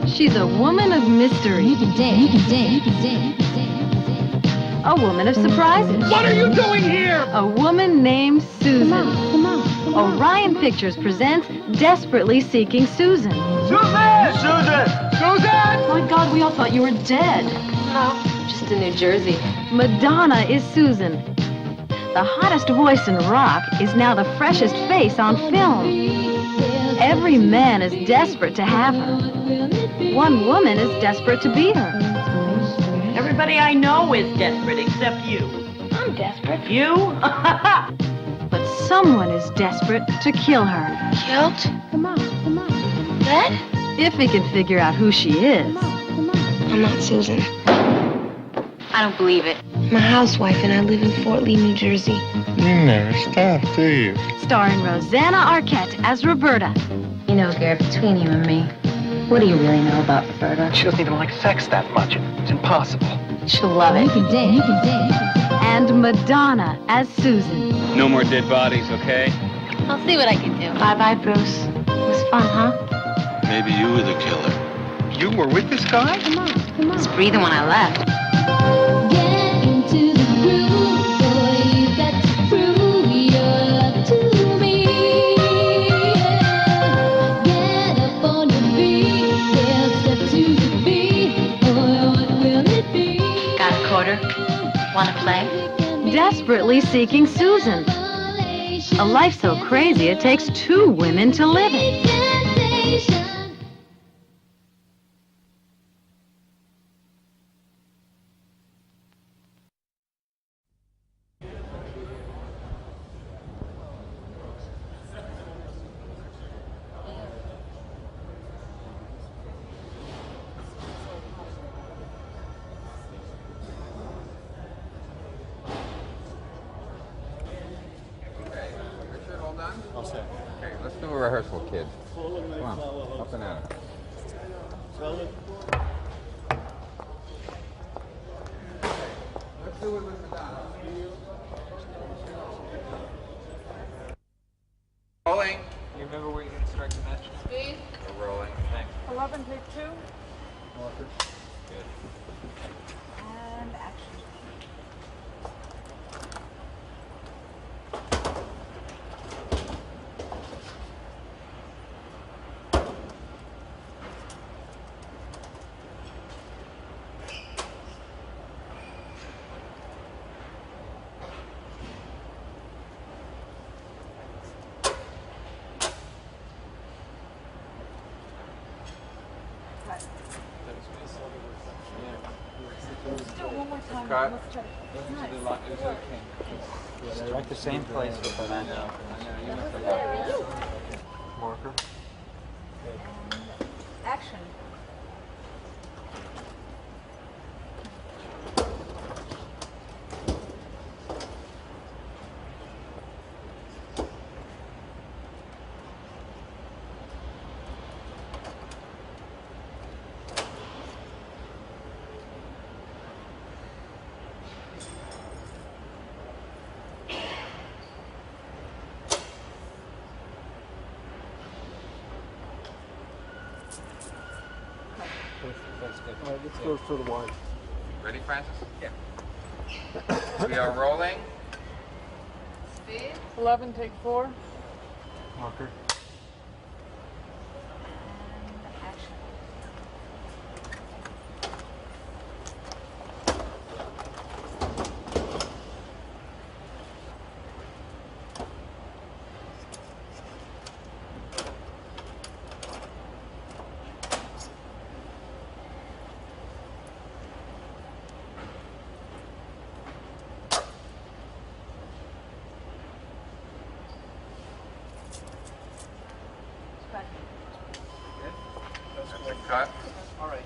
She's a woman of mystery. You can dance, you can dance, you can dance, you can dance. A woman of surprises. What are you doing here? A woman named Susan. Come on, come on, come on. Orion Pictures presents Desperately Seeking Susan. Susan! Susan! Susan! My God, we all thought you were dead. No, just in New Jersey. Madonna is Susan. The hottest voice in rock is now the freshest face on film. Every man is desperate to have her. One woman is desperate to be her. Everybody I know is desperate except you. I'm desperate. You? But someone is desperate to kill her. Killed? Come on, come on. Dead? If he can figure out who she is. I'm not Susan. I don't believe it. I'm a housewife and I live in Fort Lee, New Jersey. You never stop, do you? Starring Rosanna Arquette as Roberta. You know, Garrett, between you and me, what do you really know about Roberta? She doesn't even like sex that much. It's impossible. She'll love it. You can dance, you can dance. And Madonna as Susan. No more dead bodies, okay? I'll see what I can do. Bye-bye, Bruce. It was fun, huh? Maybe you were the killer. You were with this guy? Come on, come on. I was breathing when I left. Get into the groove, boy, you got to prove you're to me. Yeah. Get up on your feet, yeah, step to the beat. Boy, what will it be? Got a quarter? Wanna play? Desperately Seeking Susan. A life so crazy it takes two women to live it. Okay, let's do a rehearsal, kids. Come on, up and at it. Let's do it with Madonna. Rolling. You remember where you're going to start the match? Speed. We're rolling. Thanks. 11, take 2. Marker. Good. And action. Let's do it one more time. Cut. Let's try to. Strike the same place with the man. Marker. Action. All right, let's go for the wine. Ready, Francis? Yeah. We are rolling. Speed. 11, take 4. Marker. And action. That's a cut. All right.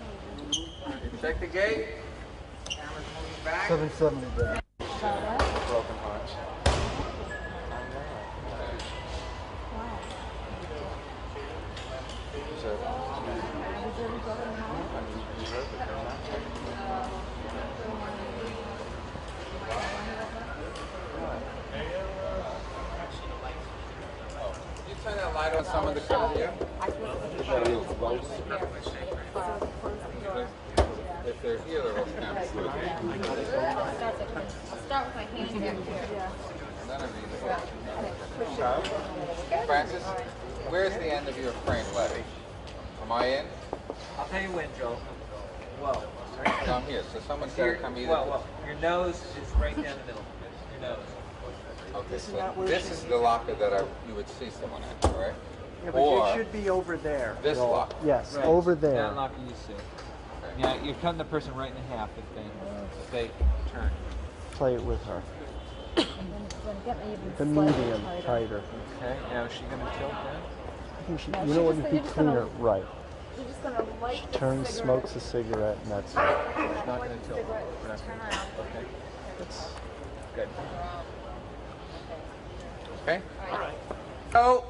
Check the gate. Camera's moving back. 770 there. Broken hearts. You turn that light on some of the color here? If they're here, they're all kind of smooth. I'll start with my hand here. None of these. Francis, where's the end of your frame levy? Am I in? I'll tell you when, Joe. Well, No, I'm here, so someone's got to come either. well, your nose is right down the middle. Your nose. Okay, so this is the locker that you would see someone at, right? Yeah, but Or it should be over there. this Joel. locker. Yes, Right. over there. That locker you see. Yeah, you're cutting the person right in half if they turn. Play it with her. And then it's going to get me even The slightly medium, tighter. Okay, now is she going to tilt then? I think she, No, you she know what just- would you're be just gonna- cleaner? Right. You're just going to light She the turns, cigarette. smokes a cigarette, and that's it. She's not going to tilt. Cigarette, We're not turn gonna- around. Okay, That's good. Okay? Oh,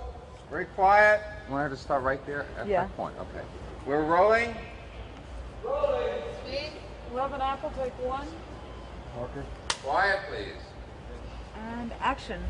very quiet. I want her to start right there at Yeah. that point. Okay. We're rolling. Speed. 11, apple, take 1. Marker. Quiet, please. And action.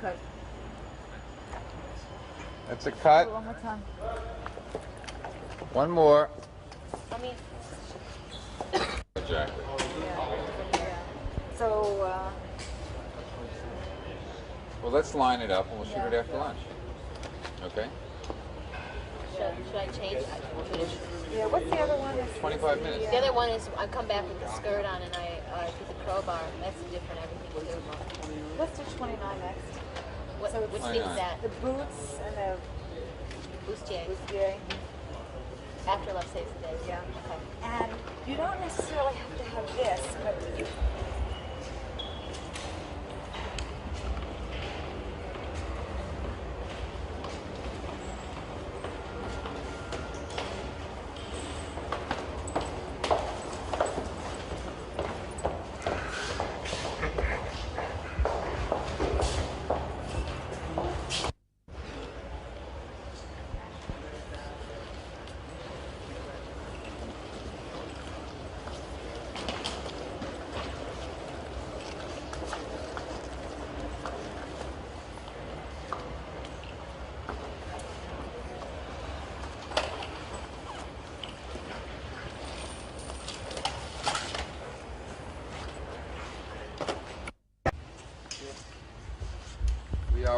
Cut. That's a cut. One more time. One more. I mean, Exactly. So, Well, let's line it up and we'll shoot it after lunch. Okay? should I change? yeah, what's the other one? 25 minutes. The other one is I come back with the skirt on and I put the crowbar. That's different everything too. Let's do 29 next. What, So which Why thing is not? that? The boots and the Bustier. bustier. After Love Saves the Day. Yeah. Okay. And you don't necessarily have to have this, but you.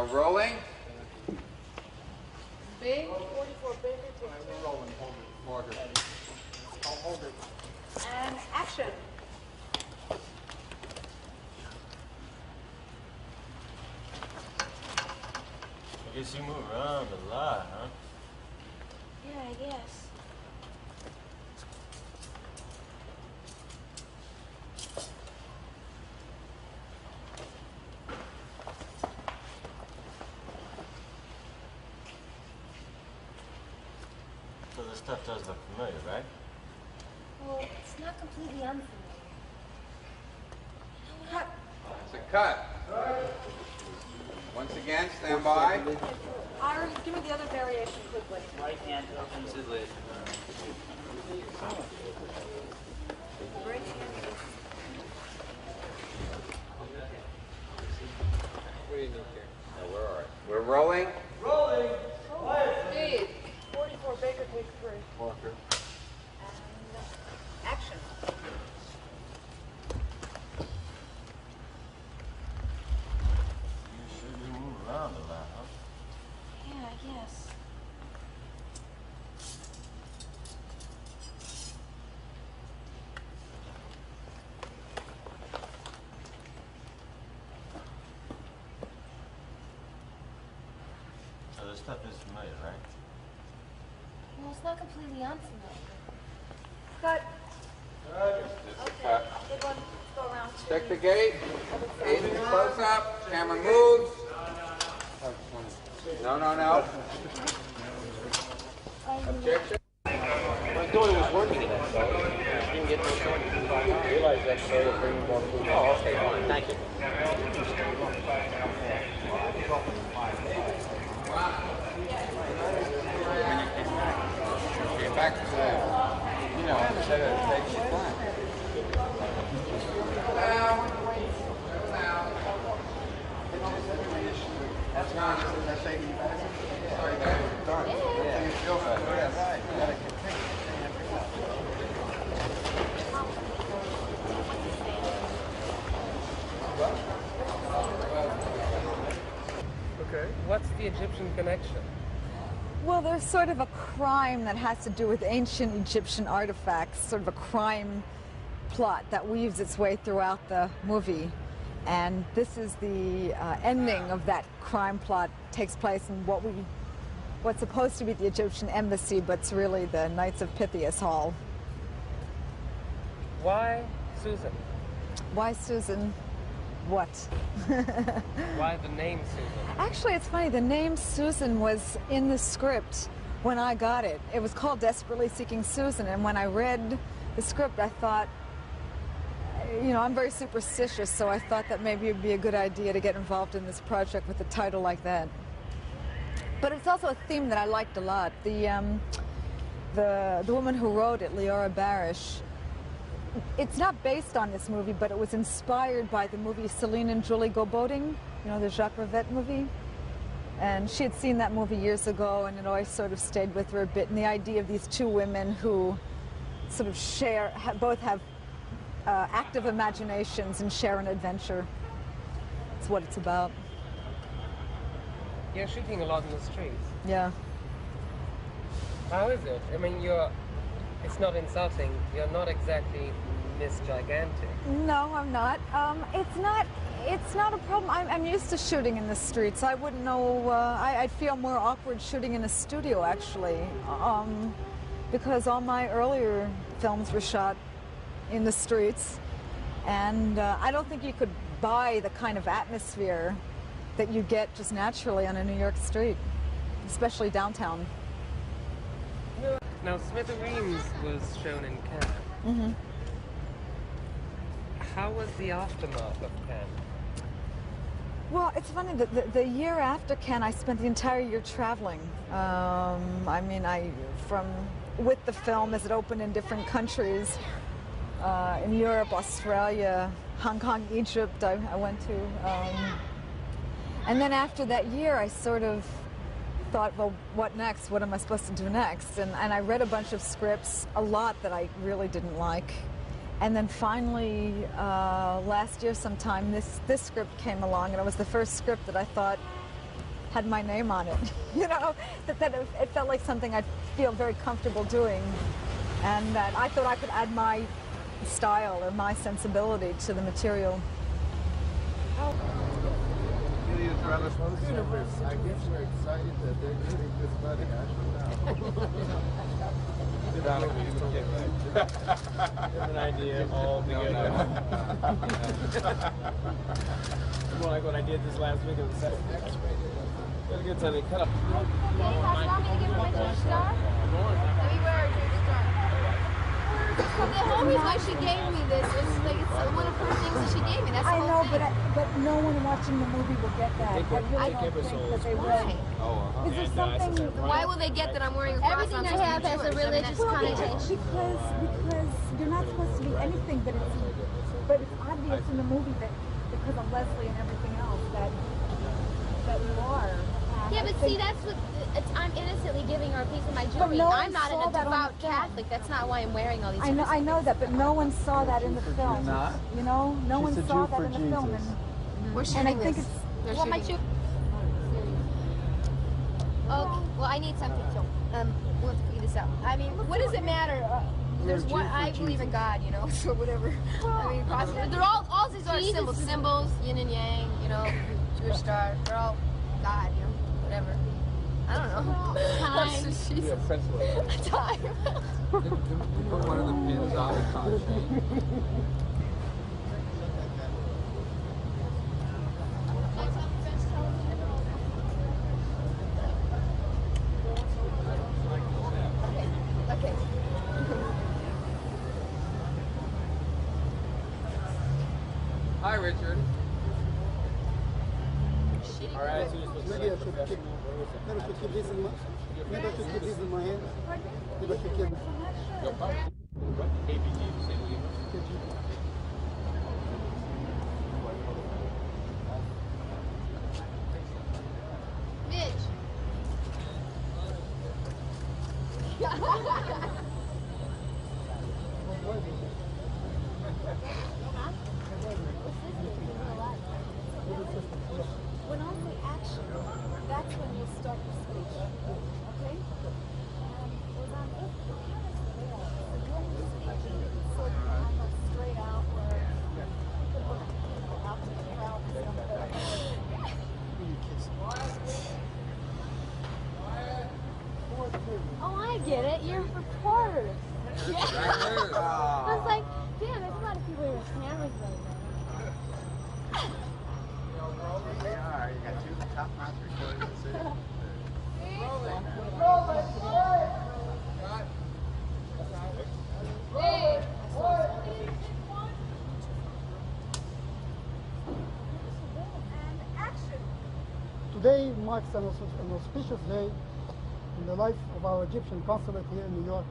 Rolling. B, 44 Baker, take We're rolling. Hold it. Margaret. I'll hold it. and action. I guess you move around a lot, huh? Yeah, I guess. So this stuff does look familiar, right? Well, it's not completely unfamiliar. Cut. It's a cut. Once again, stand by. Ira, give me the other variation quickly. Right hand opens the lid. Right hand. What do you need here? No, we're all right. We're rolling. Rolling. Speed. 44 Baker, take 3. Walker. And action. You sure do move around a lot, huh? Yeah, I guess. So this stuff is familiar, right? Well, it's not completely unfamiliar. Cut. Just a cut. Good one. Let's go around to Check the gate. Aiden, close up. Camera moves. No, no, no. Objection. My daughter was working today, so I didn't get no phone. I realized that show was bringing more food. Oh, okay, fine. Thank you. Get back to that. You know, instead of taking your time. That's not. That's taking you back. Sorry, guys. Darn. Yeah. You feel for it. Yeah, right. You gotta continue. Okay. What's the Egyptian connection? Well, there's sort of a crime that has to do with ancient Egyptian artifacts, sort of a crime plot that weaves its way throughout the movie. And this is the ending of that crime plot. Takes place in what's supposed to be the Egyptian embassy, but it's really the Knights of Pythias Hall. Why Susan? Why Susan? What? Why the name Susan? Actually, it's funny. The name Susan was in the script when I got it. It was called Desperately Seeking Susan, and when I read the script, I thought, you know, I'm very superstitious, so I thought that maybe it would be a good idea to get involved in this project with a title like that. But it's also a theme that I liked a lot. The woman who wrote it, Leora Barish, it's not based on this movie, but it was inspired by the movie Celine and Julie Go Boating, you know, the Jacques Rivette movie. And she had seen that movie years ago, and it always sort of stayed with her a bit. And the idea of these two women who sort of both have active imaginations and share an adventure. It's what it's about. You're shooting a lot in the streets. Yeah. How is it? I mean, it's not insulting. You're not exactly Miss Gigantic. No, I'm not. It's not a problem. I'm used to shooting in the streets. I wouldn't know, I'd feel more awkward shooting in a studio, actually, because all my earlier films were shot in the streets, and I don't think you could buy the kind of atmosphere that you get just naturally on a New York street, especially downtown. Now, Smithereens was shown in Cannes. Mm-hmm. How was the aftermath of Cannes? Well, it's funny, the year after Cannes, I spent the entire year traveling. I mean, with the film as it opened in different countries, in Europe, Australia, Hong Kong, Egypt, I went to. And then after that year, I sort of thought, well, what next? What am I supposed to do next? And I read a bunch of scripts, a lot that I really didn't like. And then finally, last year sometime, this script came along, and it was the first script that I thought, had my name on it. You know, that it felt like something I'd feel very comfortable doing, and that I thought I could add my style or my sensibility to the material. I guess we're excited that they're getting this money. An idea all together. More like what I did this last week. It was had a good time. They cut up. Daddy, pass along me to give her my Jewish star? Let me wear a Jewish star. The whole reason why she gave me this is like it's one of her things that she gave me. That's the I whole know, thing. but no one watching the movie will get that. I really don't think that they will. Is there something? Why will they get that I'm wearing a cross? Everything I have has a religious connotation. Because you're not supposed to be anything, but it's obvious in the movie that because of Leslie and everything else that you are. Yeah, but see, that's what I'm innocently giving her a piece of my jewelry. no I'm one not saw a that on the devout film. Catholic. That's not why I'm wearing all these. I know that, but no one saw that in the film. not? You know, no She's one a saw Jew that for in the film, Jesus. and I think it's. Well, my jewelry. Okay, well, I need something too. We'll have to figure this out. I mean, what does it matter? There's one. I believe in God, you know. So whatever. I mean, they're all these are symbols, yin and yang, you know, Jewish star. They're all God, you know, whatever. I don't know. Time. Yeah, time. Put one of the pins on the contract. Okay. Hi, Richard. All right, so you're supposed to Maybe I should keep this in my. Maybe I should keep this in my hand. Maybe I should keep. Your part. ABG, same thing. Mitch. When I say action, that's when you start your speech. Okay? Was on this during the speech, so I'm not straight out where you can look people out to the crowd and stuff. Oh, I get it. You're reporters. I was like, damn, there's a lot of people with cameras right now. They are. You got two top-notch recorders in the city. Today marks an auspicious day in the life of our Egyptian consulate here in New York.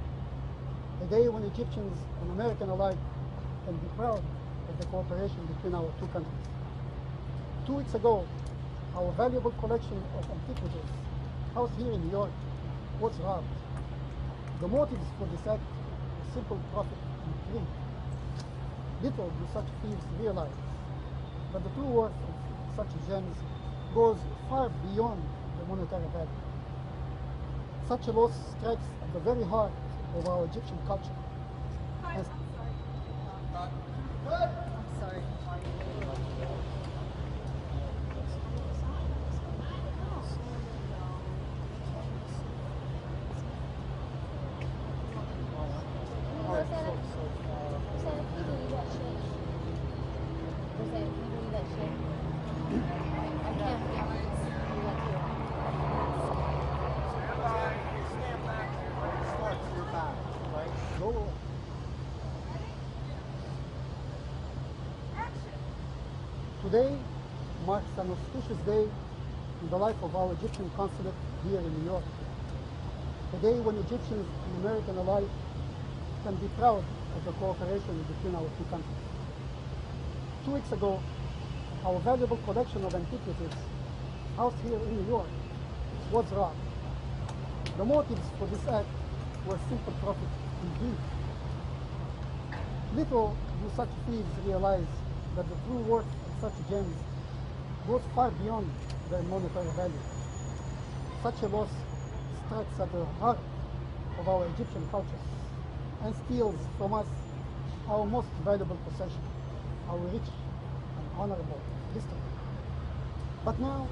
A day when Egyptians and Americans alike can be proud of the cooperation between our two countries. 2 weeks ago, our valuable collection of antiquities, housed here in New York, was robbed. The motives for this act were simple profit and greed. Little do such thieves realize that the true worth of such gems goes far beyond the monetary value. Such a loss strikes at the very heart of our Egyptian culture. I'm sorry. Today marks an auspicious day in the life of our Egyptian consulate here in New York. A day when Egyptians and Americans alike can be proud of the cooperation between our two countries. 2 weeks ago, our valuable collection of antiquities, housed here in New York, was robbed. The motives for this act were simple profit and greed. Little do such thieves realize that the true worth of such gems goes far beyond their monetary value. Such a loss strikes at the heart of our Egyptian culture and steals from us our most valuable possession, our rich and honorable history. But now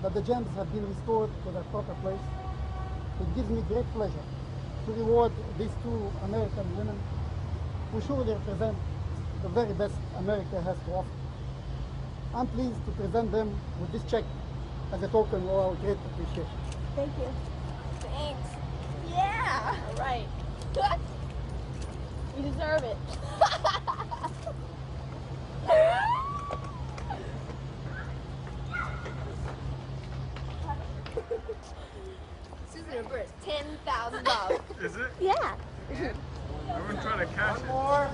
that the gems have been restored to their proper place, it gives me great pleasure to reward these two American women who surely represent the very best America has to offer. I'm pleased to present them with this check as a token of our great appreciation. Thank you. Thanks. Yeah. All right. You deserve it. Susan Rivera is $10,000. Is it? Yeah. Everyone trying to cash it. More.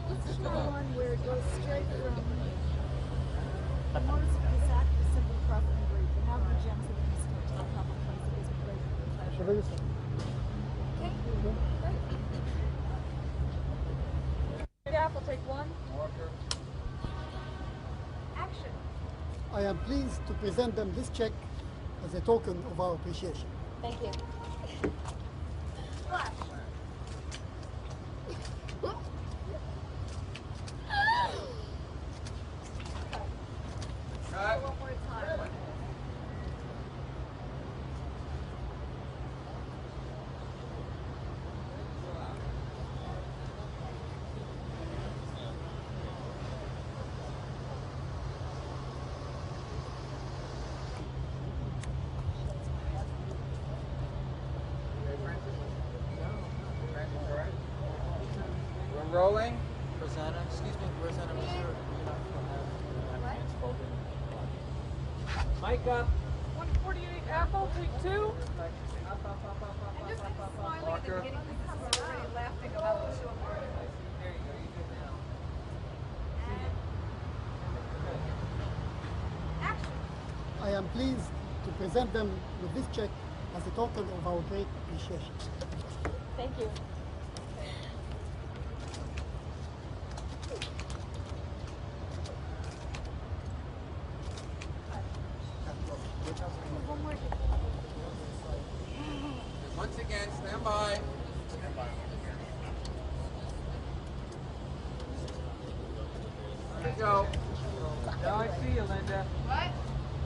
This is the one where it goes straight from the motives of this act is simple, proper, and brief, and how the gems have been restored to the proper place. It is a great pleasure. Okay? Great. Apple, take one. Action. I am pleased to present them this check as a token of our appreciation. Thank you. Flash. One more time. We're rolling. Rosanna, excuse me, Rosanna, was there hands folded? Mic up. 148 Apple, take two. And just smiling at the beginning because we're already laughing about the show. I am pleased to present them with this check as a token of our great appreciation. Thank you. Once again, stand by. Here we go. Now I see you, Linda. What?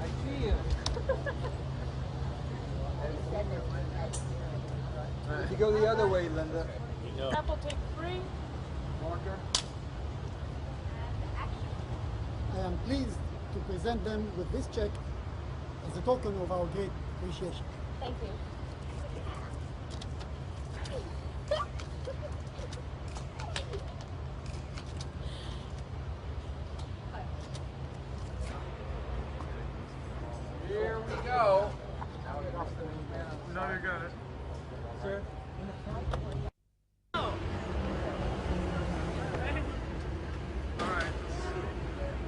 I see you. You go the other way, Linda. Apple, take three. Marker. I am pleased to present them with this check as a token of our great appreciation. Thank you. Here we go. Now you got it. Sir?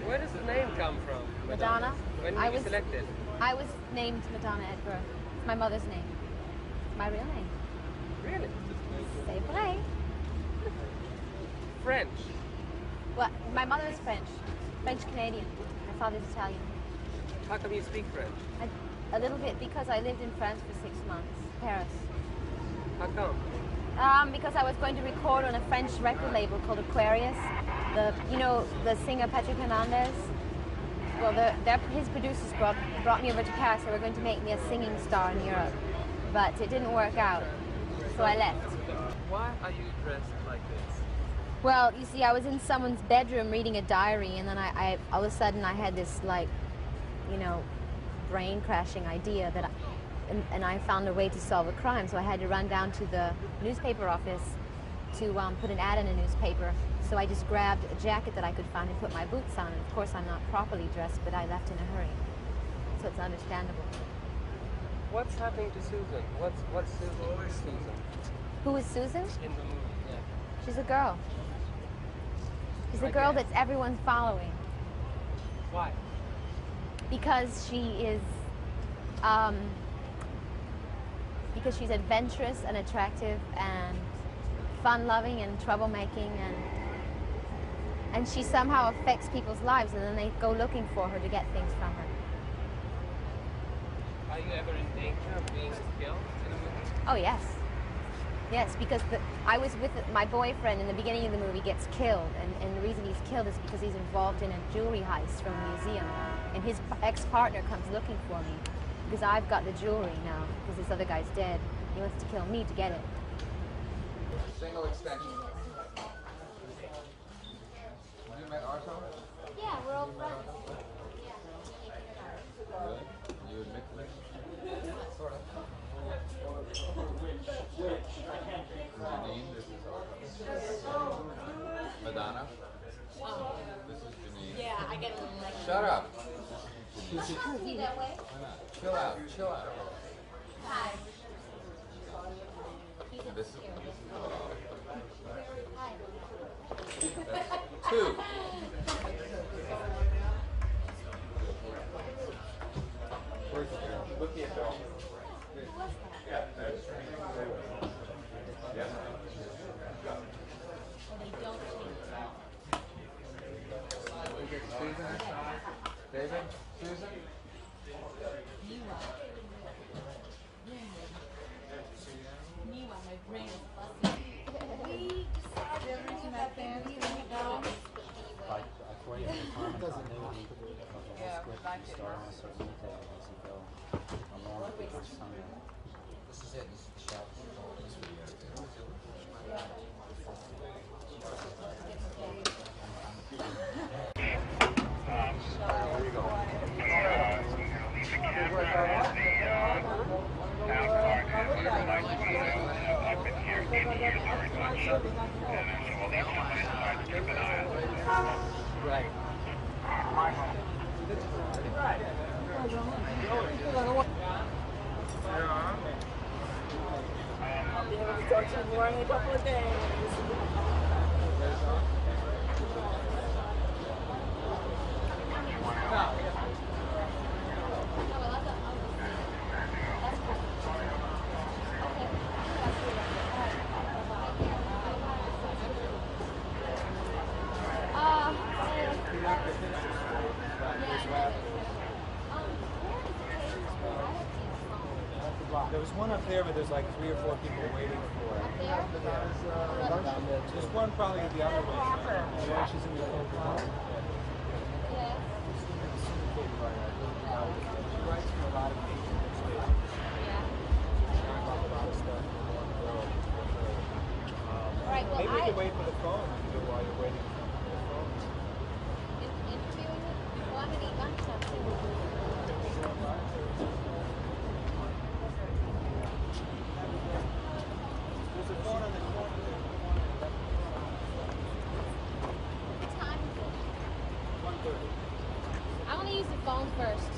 Where does the name come from? Madonna. When were I you was selected? I was named Madonna at birth. It's my mother's name. It's my real name. Really? C'est vrai. French. Well, my mother is French. French Canadian. My father's Italian. How come you speak French? A little bit because I lived in France for 6 months. Paris. How come? Because I was going to record on a French record label called Aquarius. You know the singer Patrick Hernandez? Well, his producers brought me over to Paris. They were going to make me a singing star in Europe, but it didn't work out, so I left. Why are you dressed like this? Well, you see, I was in someone's bedroom reading a diary, and then I all of a sudden I had this, like, you know, brain-crashing idea that and I found a way to solve a crime, so I had to run down to the newspaper office to put an ad in a newspaper. So I just grabbed a jacket that I could find and put my boots on, and of course I'm not properly dressed, but I left in a hurry. So it's understandable. What's happening to Susan? What's Susan? Who is Susan? In the movie, yeah. She's a girl. She's a girl that's everyone's following. Why? Because she is, because she's adventurous and attractive and fun-loving and troublemaking, and she somehow affects people's lives, and then they go looking for her to get things from her. Are you ever in danger of being killed in a movie? Oh, yes. Yes, because I was with my boyfriend in the beginning of the movie gets killed, and the reason he's killed is because he's involved in a jewelry heist from a museum, and his ex-partner comes looking for me because I've got the jewelry now, because this other guy's dead. He wants to kill me to get it. Single extension. You met Arto? Yeah, we're old friends. Really? You admit to it? Sort of. Janine, this is Arto. Madonna? This is Janine. Yeah, I get a little like. Shut up. Is he that way? Why not? Chill out, chill out. Hi. And this is Hi. That's two. Look at Bill. Yeah, that's yeah. Susan? David? Susan? My brain is fuzzy. We decided to that band to go. Yeah, like it. This is it. This is the shot. This is what you gotta do. Right. I'll be able to talk to you more in a couple of days. There was one up there, but there's like 3 or 4 people waiting for it. There's one probably at the other way. Yeah, she's in the old house. She writes for a lot of people. She's trying to talk a lot of stuff for one girl. Maybe we could wait for the phone to do while you're waiting for the phone. Interviewing it? Well, I'm gonna eat lunch now too. There's a phone on the corner there. What time is it? 1:30. I want to use the phone first.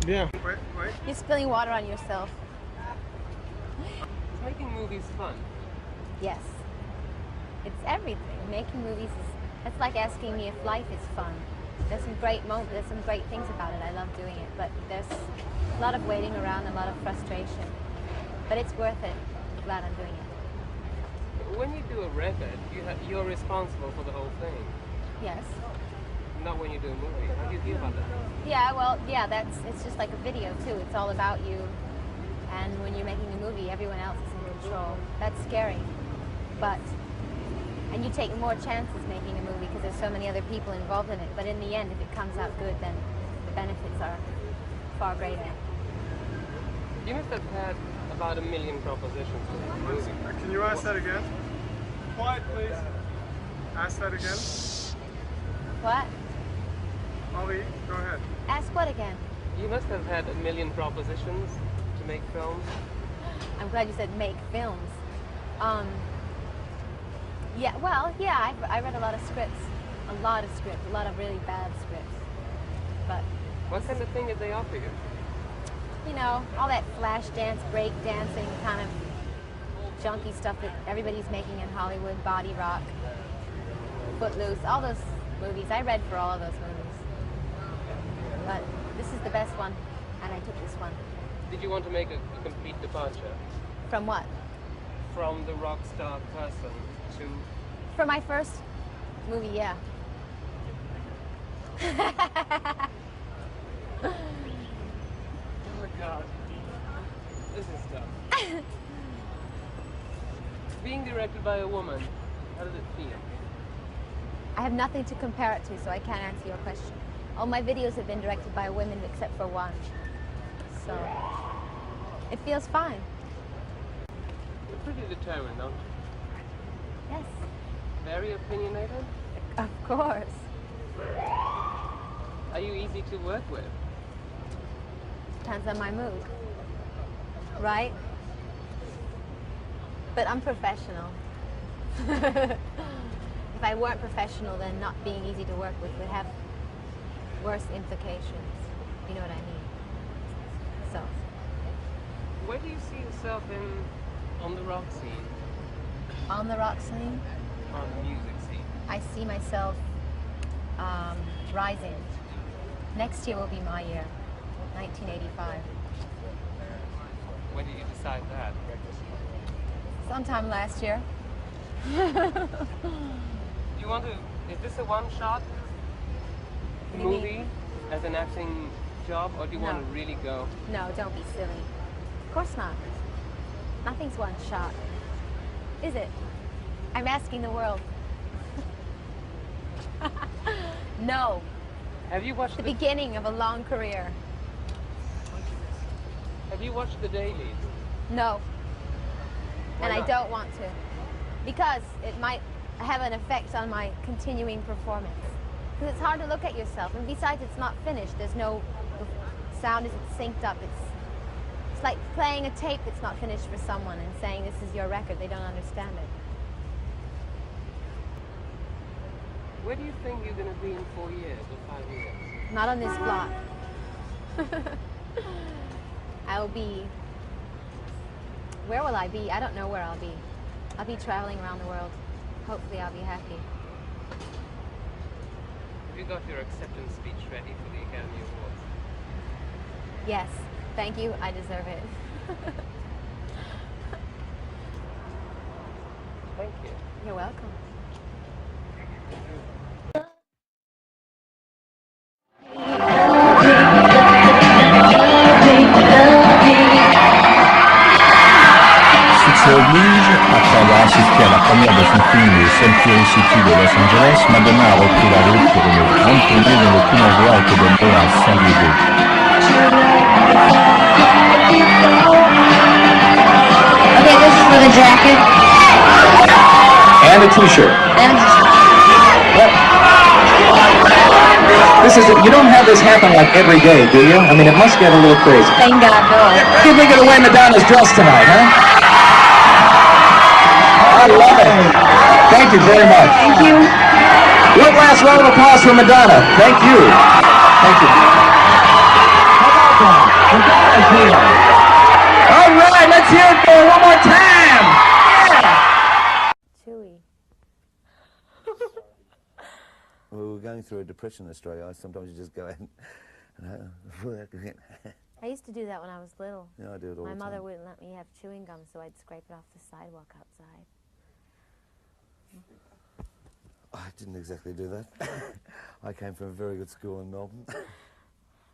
Yeah. You're spilling water on yourself. Is making movies fun? Yes. It's everything. Making movies is, it's like asking me if life is fun. There's some great moments, there's some great things about it. I love doing it, but there's a lot of waiting around, a lot of frustration. But it's worth it. I'm glad I'm doing it. When you do a record, you're responsible for the whole thing. Yes. Not when you do a movie. How do you feel about that? Yeah, well, yeah, it's just like a video too. It's all about you. And when you're making a movie, everyone else is in control. That's scary. And you take more chances making a movie because there's so many other people involved in it. But in the end, if it comes out good, then the benefits are far greater. You must have had about 1 million propositions for this movie. Can you ask that again? Quiet, please. Ask that again. What? Ali, go ahead. Ask what again? You must have had 1 million propositions to make films. I'm glad you said make films. Yeah, well, yeah, I read a lot of scripts. A lot of really bad scripts. But what kind of thing did they offer you? You know, all that flash dance, break dancing, kind of junky stuff that everybody's making in Hollywood, Body Rock, Footloose, all those movies. I read for all of those movies. But this is the best one, and I took this one. Did you want to make a complete departure? From what? From the rock star person to... For my first movie, yeah. Oh my God. This is tough. Being directed by a woman, how does it feel? I have nothing to compare it to, so I can't answer your question. All my videos have been directed by women except for one. So, it feels fine. You're pretty determined, don't you? Yes. Very opinionated? Of course. Are you easy to work with? Depends on my mood. Right? But I'm professional. If I weren't professional, then not being easy to work with would have worse implications. You know what I mean? So. Where do you see yourself on the rock scene? On the rock scene? On the music scene? I see myself rising. Next year will be my year, 1985. When did you decide that? Sometime last year. You want to, is this a one-shot movie as an acting job, or do you want to really go? No, don't be silly. Of course not. Nothing's one shot. Is it? I'm asking the world. No. Have you watched the beginning of a long career? Have you watched the dailies? No. Why and not? I don't want to. Because it might have an effect on my continuing performance. Because it's hard to look at yourself. And besides, it's not finished. There's no... The sound isn't synced up. It's like playing a tape that's not finished for someone and saying this is your record. They don't understand it. Where do you think you're going to be in 4 years or 5 years? Not on this block. I'll be... Where will I be? I don't know where I'll be. I'll be traveling around the world. Hopefully I'll be happy. Have you got your acceptance speech ready for the Academy Awards? Yes. Thank you. I deserve it. Thank you. You're welcome. Succès oblige, après avoir assisté à la première de son film Le Century City de Los Angeles, Madonna a repris la route pour une grande tournée dont le coup d'envoi a été donné à San Diego. Okay, this is for the jacket. And a t-shirt. This is, you don't have this happen like every day, do you? I mean, it must get a little crazy. Thank God, no. Give me the way Madonna's dressed tonight, huh? I love it. Thank you very much. Thank you. One last round of applause for Madonna. Thank you. Thank you. Madonna's here. All right, let's hear it for one more time. Chewy. Well, we were going through a depression in Australia. Sometimes you just go in and I used to do that when I was little. Yeah, I do it all My the mother time. wouldn't let me have chewing gum, so I'd scrape it off the sidewalk outside. I didn't exactly do that. I came from a very good school in Melbourne.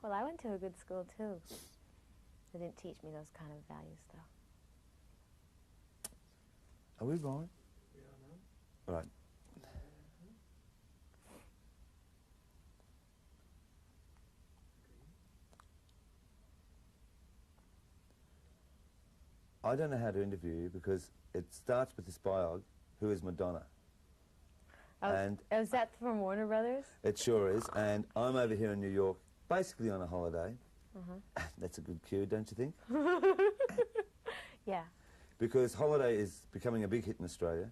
Well, I went to a good school, too. They didn't teach me those kind of values, though. Are we rolling? Right. I don't know how to interview you because it starts with this biog, Who is Madonna? And is that from Warner Brothers? it sure is. And I'm over here in New York, basically on a holiday. Uh-huh. That's a good cue, don't you think? Yeah. Because Holiday is becoming a big hit in Australia,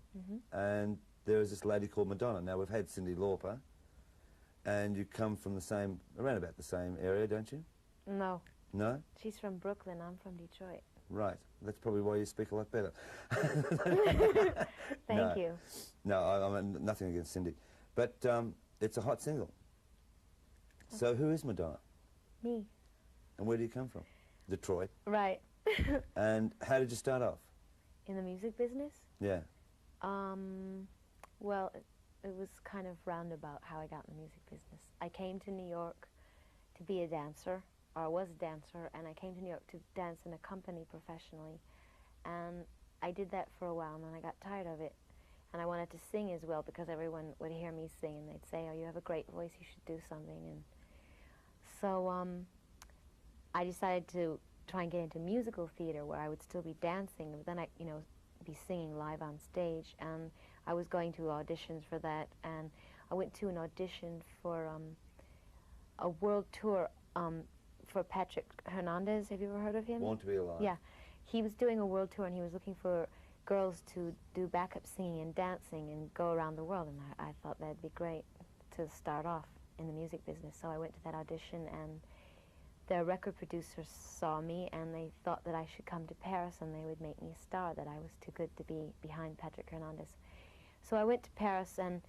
and there is this lady called Madonna. Now, we've had Cyndi Lauper, and you come from the same, around about the same area, don't you? No. No? She's from Brooklyn. I'm from Detroit. Right. That's probably why you speak a lot better. Thank you. No, I mean, nothing against Cyndi. But it's a hot single. So who is Madonna? Me. And where do you come from? Detroit. Right. And how did you start off? In the music business? Yeah. Well, it was kind of roundabout how I got in the music business. I came to New York to be a dancer, or I was a dancer, and I came to New York to dance in a company professionally. And I did that for a while, and then I got tired of it. And I wanted to sing as well, because everyone would hear me sing, and they'd say, oh, you have a great voice, you should do something. And so I decided to try and get into musical theater, where I would still be dancing, but then I, be singing live on stage. And I was going to auditions for that, and I went to an audition for a world tour for Patrick Hernandez. Have you ever heard of him? Born to Be Alive. Yeah. He was doing a world tour, and he was looking for girls to do backup singing and dancing and go around the world, and I thought that'd be great to start off in the music business. So I went to that audition, and the record producers saw me, and they thought that I should come to Paris and they would make me a star, that I was too good to be behind Patrick Hernandez. So I went to Paris, and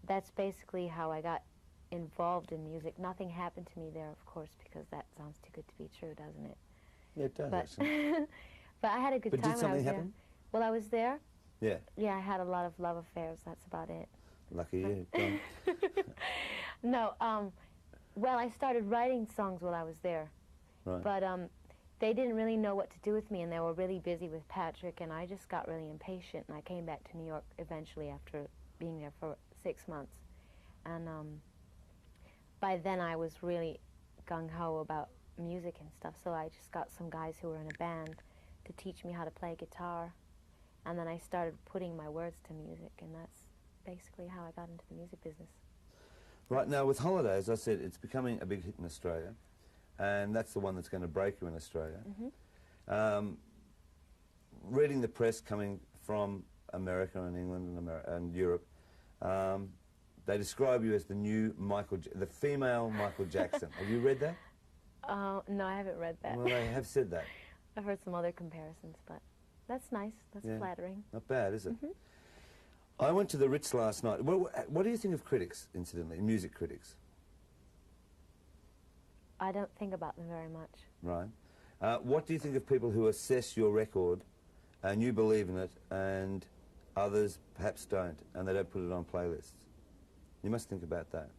that's basically how I got involved in music. Nothing happened to me there, of course, because that sounds too good to be true, doesn't it? Yeah, it does, But, actually. but I had a good But time did when I was something happen? there. Well, I was there. Yeah. Yeah, I had a lot of love affairs. That's about it. Lucky you. Go on. No, well, I started writing songs while I was there. Right. But they didn't really know what to do with me, and they were really busy with Patrick, and I just got really impatient, and I came back to New York eventually after being there for 6 months. And by then I was really gung-ho about music and stuff, so I just got some guys who were in a band to teach me how to play guitar, and then I started putting my words to music, and that's basically how I got into the music business. Right, now with Holiday, as I said, it's becoming a big hit in Australia, and that's the one that's going to break you in Australia. Reading the press coming from America and England and Europe, they describe you as the new the female Michael Jackson. Have you read that? No, I haven't read that. Well, they have said that. I've heard some other comparisons, but that's nice. That's flattering. Not bad, is it? I went to the Ritz last night. What do you think of critics, incidentally, music critics? I don't think about them very much. Right. What do you think of people who assess your record and you believe in it and others perhaps don't, and they don't put it on playlists? You must think about that.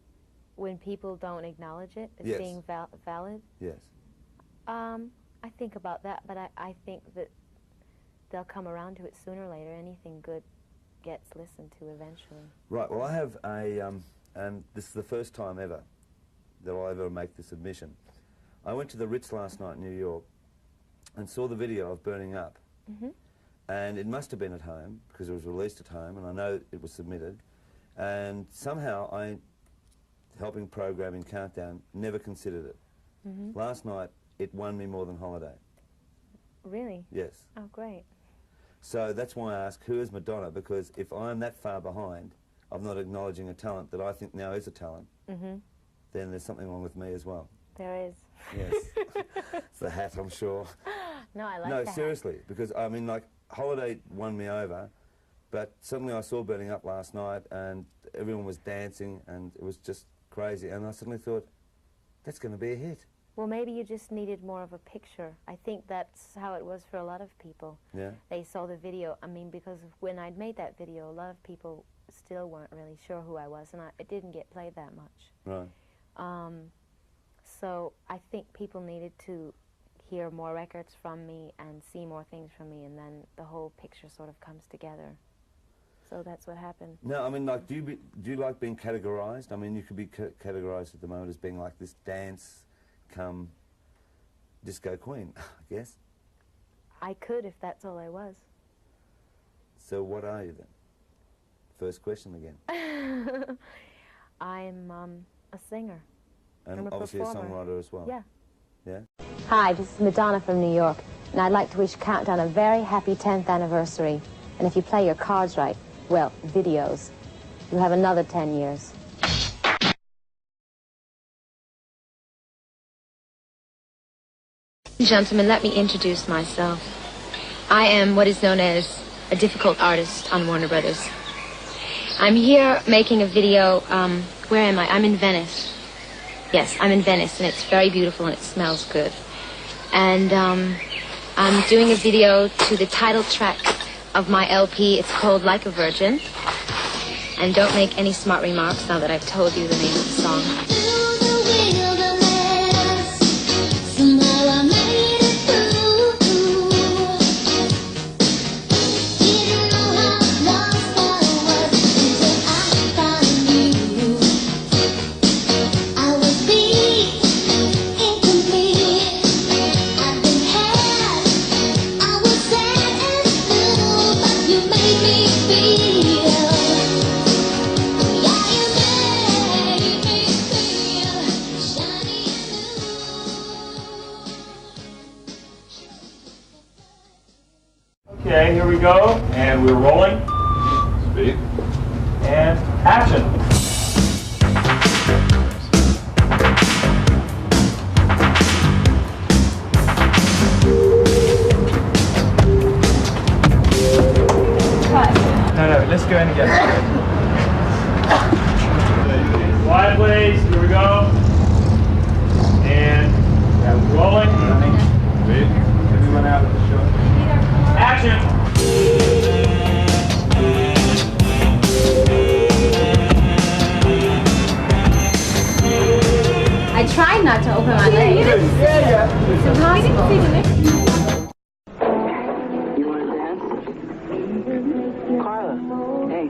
When people don't acknowledge it as Yes. being valid? Yes. I think about that, but I think that they'll come around to it sooner or later. Anything good gets listened to eventually. Right, well I have a, and this is the first time ever that I'll ever make this admission. I went to the Ritz last night in New York and saw the video of Burning Up. And it must have been at home, because it was released at home, and I know it was submitted. And somehow I, helping programming Countdown, never considered it. Last night, it won me more than Holiday. Really? Yes. Oh, great. So that's why I ask, who is Madonna? Because if I'm that far behind of not acknowledging a talent that I think now is a talent, then there's something wrong with me as well. There is. Yes. It's the hat, I'm sure. No, I like No, that. seriously, because, I mean, like, Holiday won me over, but suddenly I saw Burning Up last night, and everyone was dancing, and it was just crazy, and I suddenly thought, that's going to be a hit. Well, maybe you just needed more of a picture. I think that's how it was for a lot of people. Yeah. They saw the video. I mean, because when I'd made that video, a lot of people still weren't really sure who I was, and it didn't get played that much. Right. So I think people needed to hear more records from me and see more things from me, and then the whole picture sort of comes together. So that's what happened. No, I mean, like, do you like being categorised? I mean, you could be categorised at the moment as being like this dance come disco queen, I guess. I could if that's all I was. So what are you then? First question again. I'm a singer. And I'm a obviously performer. a songwriter as well. Yeah. Yeah? Hi, this is Madonna from New York, and I'd like to wish Countdown a very happy 10th anniversary. And if you play your cards right, well, videos, you'll have another 10 years. Gentlemen, let me introduce myself. I am what is known as a difficult artist on Warner Brothers. I'm here making a video, where am I? I'm in Venice. Yes, I'm in Venice, and it's very beautiful and it smells good. And I'm doing a video to the title track of my LP. It's called Like a Virgin. And don't make any smart remarks now that I've told you the name of the song. Okay, here we go, and we're rolling. Speed. And action. No, let's go in again. Wide please, here we go. And yeah, rolling. Speed. Everyone out of the show. Action! I tried not to open my legs. It's impossible. You want to dance? Carla, hey,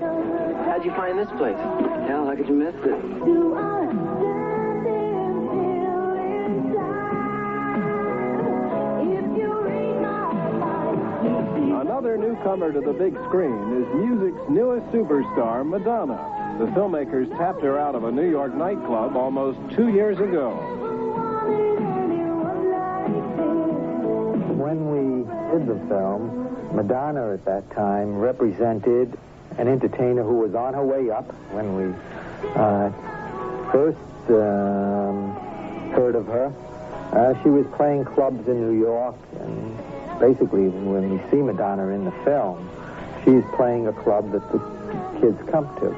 how'd you find this place? Hell, how could you miss it? Another newcomer to the big screen is music's newest superstar, Madonna. The filmmakers tapped her out of a New York nightclub almost 2 years ago. When we did the film, Madonna at that time represented an entertainer who was on her way up. When we first heard of her, she was playing clubs in New York, and basically, when we see Madonna in the film, she's playing a club that the kids come to.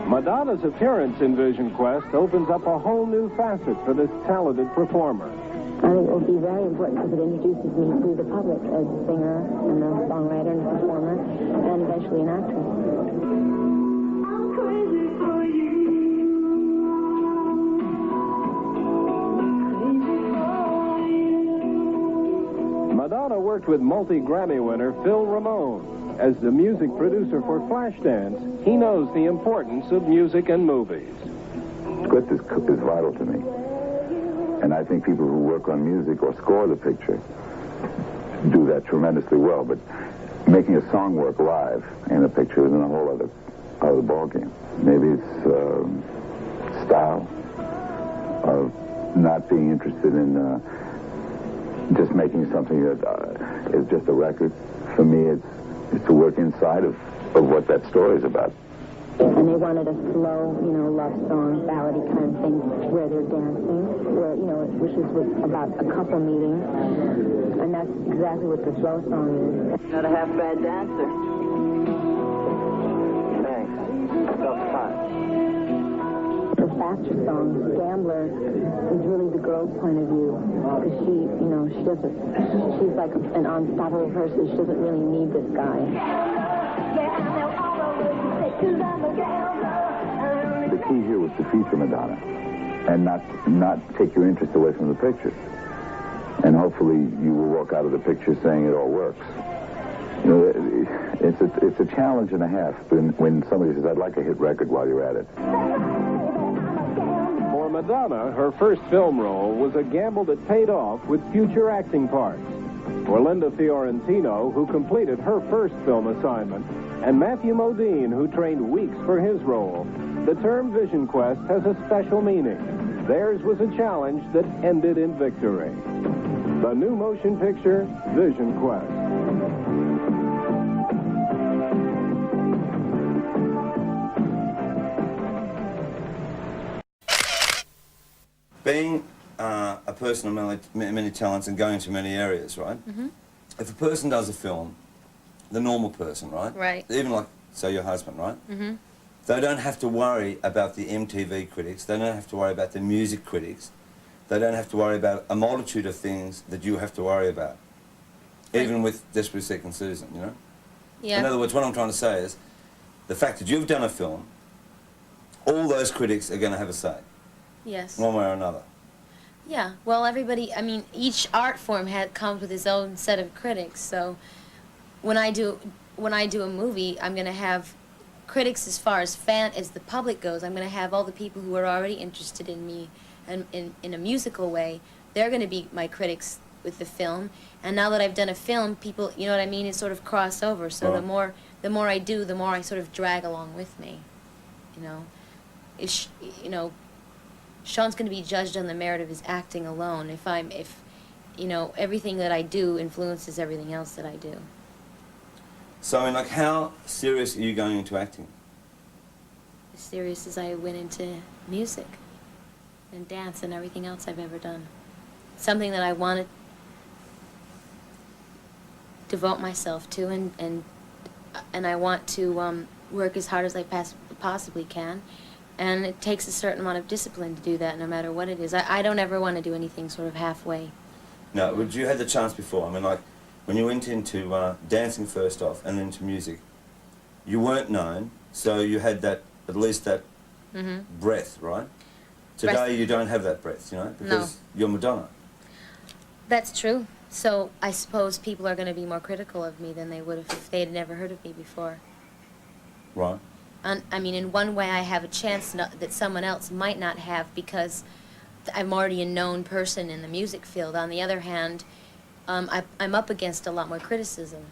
Madonna's appearance in Vision Quest opens up a whole new facet for this talented performer. I think it will be very important because it introduces me to the public as a singer and a songwriter and a performer and eventually an actress. Madonna worked with multi-Grammy winner Phil Ramone. As the music producer for Flashdance, he knows the importance of music and movies. Script is vital to me. And I think people who work on music or score the picture do that tremendously well. But making a song work live in a picture is in a whole other ballgame. Maybe it's style of not being interested in just making something that is just a record. For me, it's to work inside of what that story is about. And they wanted a slow, love song, ballady kind of thing where they're dancing, where, which is about a couple meeting. And that's exactly what the slow song is. Not a half bad dancer. Thanks. Felt fun. The faster song, Gambler, is really the girl's point of view. Because she's like an unstoppable person. She doesn't really need this guy. The key here was to feature Madonna and not take your interest away from the picture. And hopefully you will walk out of the picture saying it all works. It's a challenge and a half when somebody says, I'd like a hit record while you're at it. For Madonna, her first film role was a gamble that paid off with future acting parts. for Linda Fiorentino, who completed her first film assignment, and Matthew Modine, who trained weeks for his role. The term Vision Quest has a special meaning. Theirs was a challenge that ended in victory. The new motion picture, Vision Quest. Being a person of many talents and going to many areas, right? If a person does a film, the normal person, right? Right. Even like, say, your husband, right? Mm-hmm. They don't have to worry about the MTV critics. They don't have to worry about the music critics. They don't have to worry about a multitude of things that you have to worry about. Even with Desperately Seeking Susan, you know? Yeah. In other words, what I'm trying to say is, the fact that you've done a film, all those critics are going to have a say. Yes. One way or another. Yeah, well, everybody, I mean, each art form comes with its own set of critics, so when I do a movie, I'm going to have critics as far as the public goes. I'm going to have all the people who are already interested in me and in a musical way. They're going to be my critics with the film, and now that I've done a film, people, you know what I mean, it's sort of crossover, so the more I do, the more I sort of drag along with me, you know. You know, Sean's going to be judged on the merit of his acting alone. If you know, everything that I do influences everything else that I do. So, I mean, like, how serious are you going into acting? As serious as I went into music and dance and everything else I've ever done. Something that I want to devote myself to, and I want to work as hard as I possibly can. And it takes a certain amount of discipline to do that, no matter what it is. I don't ever want to do anything sort of halfway. No, but you had the chance before. I mean, like, when you went into dancing first off and then into music, you weren't known, so you had that, at least that breath, right? Today you don't have that breath, you know, because you're Madonna. That's true. So I suppose people are going to be more critical of me than they would if they had never heard of me before. Right. I mean, in one way I have a chance that someone else might not have because I'm already a known person in the music field. On the other hand, I'm up against a lot more criticism.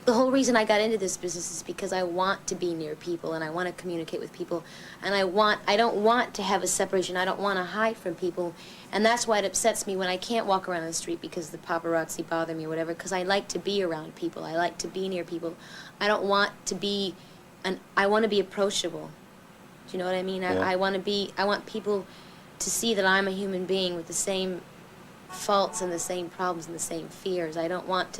The whole reason I got into this business is because I want to be near people and I want to communicate with people, and I don't want to have a separation. I don't want to hide from people, and that's why it upsets me when I can't walk around the street because the paparazzi bother me or whatever, because I like to be around people. I like to be near people. I don't want to be, I want to be approachable. Do you know what I mean? Yeah. I want people to see that I'm a human being with the same faults and the same problems and the same fears. I don't want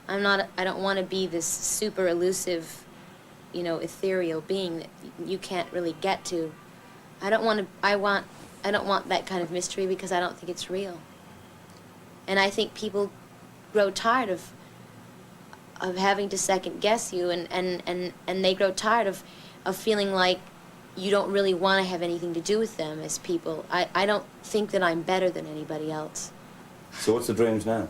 to be this super elusive, you know, ethereal being that you can't really get to. I don't want that kind of mystery because I don't think it's real. And I think people grow tired of having to second guess you, and they grow tired of feeling like you don't really want to have anything to do with them as people. I don't think that I'm better than anybody else. So what's the dreams now?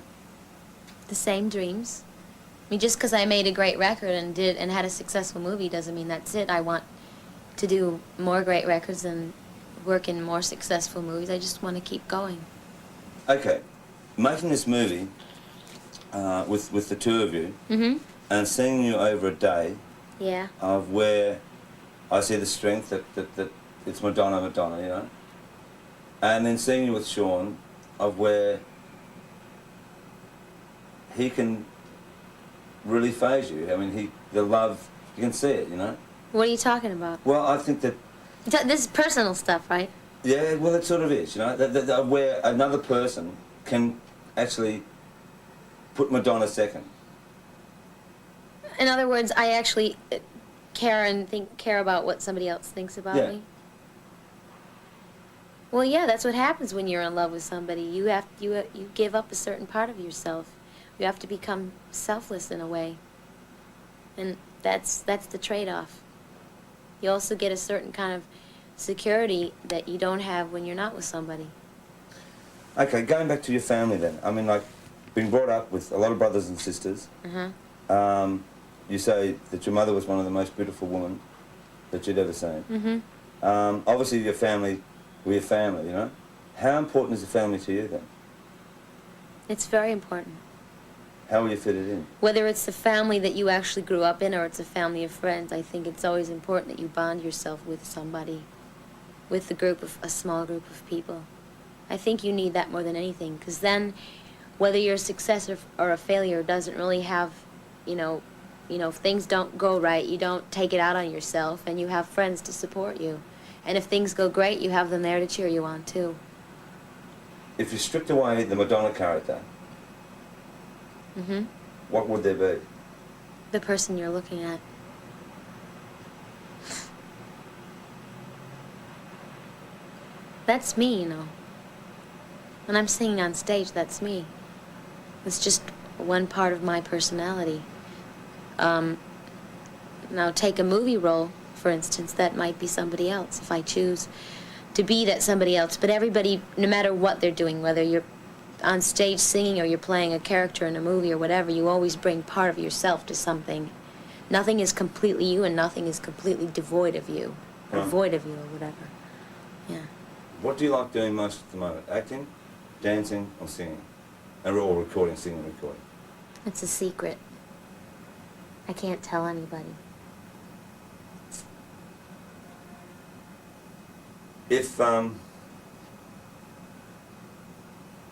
The same dreams. I mean, just because I made a great record and had a successful movie doesn't mean that's it. I want to do more great records and work in more successful movies. I just want to keep going. Okay, making this movie with the two of you and seeing you over a day of where I see the strength that it's Madonna, you know, and then seeing you with Sean of where he can really phase you. I mean, the love, you can see it, you know. What are you talking about? Well, I think that... This is personal stuff, right? Yeah, well, it sort of is, you know, that where another person can actually put Madonna second. In other words, I actually care about what somebody else thinks about me. Well, yeah, that's what happens when you're in love with somebody. You give up a certain part of yourself. You have to become selfless in a way, and that's the trade-off. You also get a certain kind of security that you don't have when you're not with somebody. Okay, going back to your family then. I mean, like, being brought up with a lot of brothers and sisters. You say that your mother was one of the most beautiful women that you'd ever seen. Obviously, your family were your family, you know. How important is the family to you then? It's very important. How will you fit it in? Whether it's the family that you actually grew up in or it's a family of friends, I think it's always important that you bond yourself with somebody, with a small group of people. I think you need that more than anything, because then whether you're a success or a failure doesn't really have, if things don't go right, you don't take it out on yourself, and you have friends to support you. And if things go great, you have them there to cheer you on, too. If you stripped away the Madonna character, what would there be? The person you're looking at. That's me, When I'm singing on stage, that's me. It's just one part of my personality. Now, take a movie role, for instance, that might be somebody else if I choose to be that somebody else. But everybody, no matter what they're doing, whether you're on stage singing or you're playing a character in a movie or whatever, you always bring part of yourself to something. Nothing is completely you and nothing is completely devoid of you, or void of you or whatever. Yeah. What do you like doing most at the moment? Acting, dancing, or singing? Or recording, singing, recording? It's a secret. I can't tell anybody. If, the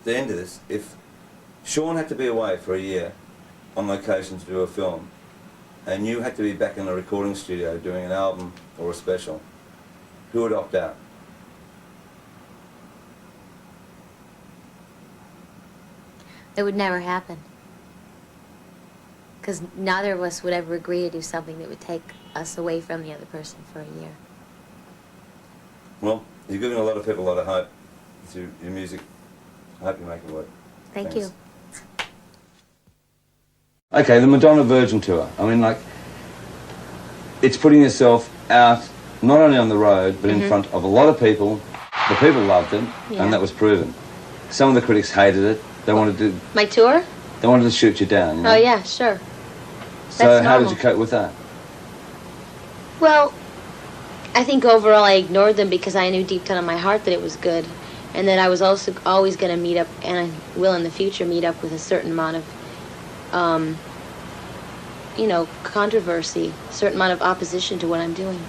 end of this, if Sean had to be away for a year on location to do a film, and you had to be back in a recording studio doing an album or a special, who would opt out? It would never happen. Because neither of us would ever agree to do something that would take us away from the other person for a year. Well, you're giving a lot of people a lot of hope with your music. I hope you make it work. Thank Thanks. you. Okay, the Madonna Virgin Tour. I mean, like, it's putting yourself out not only on the road, but in front of a lot of people. The people loved it, and that was proven. Some of the critics hated it. They wanted to... My tour? They wanted to shoot you down, you know? Oh, yeah, sure. So how did you cope with that? Well, I think overall I ignored them because I knew deep down in my heart that it was good. And that I was also always going to meet up, and I will in the future meet up with a certain amount of, controversy, a certain amount of opposition to what I'm doing.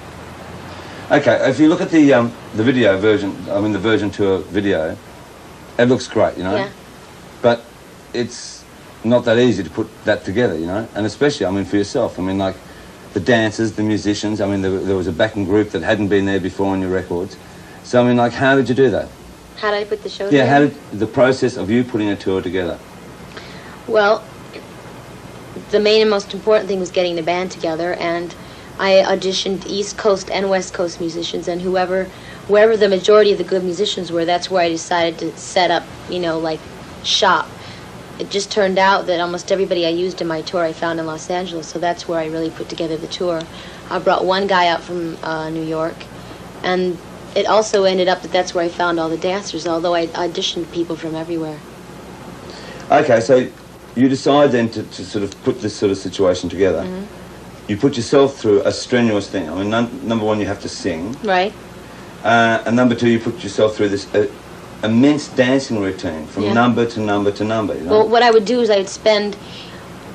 Okay, if you look at the video version, I mean the Virgin Tour video, it looks great, you know? Yeah. But it's not that easy to put that together, you know? And especially, I mean, for yourself. I mean, like, the dancers, the musicians, I mean, there was a backing group that hadn't been there before on your records. So, I mean, like, how did you do that? How did I put the show together? Yeah, how did the process of you putting a tour together? Well, the main and most important thing was getting the band together, and I auditioned East Coast and West Coast musicians, and wherever the majority of the good musicians were, that's where I decided to set up, like, shop. It just turned out that almost everybody I used in my tour I found in Los Angeles, so that's where I really put together the tour. I brought one guy out from New York, and it also ended up that that's where I found all the dancers, although I auditioned people from everywhere. Okay, so you decide then to sort of put this sort of situation together. You put yourself through a strenuous thing. I mean, number one, you have to sing. Right. And number two, you put yourself through this immense dancing routine from number to number to number, you know? Well, what I would do is I'd spend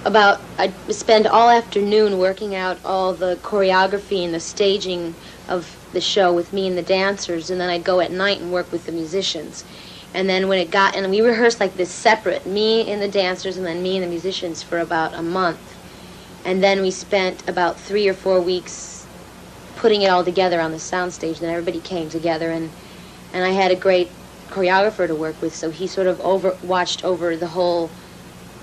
all afternoon working out all the choreography and the staging of the show with me and the dancers, and then I'd go at night and work with the musicians. And then and we rehearsed like this separate, me and the dancers and then me and the musicians for about a month. And then we spent about 3 or 4 weeks putting it all together on the soundstage, and then everybody came together, and I had a great choreographer to work with, so he sort of watched over the whole,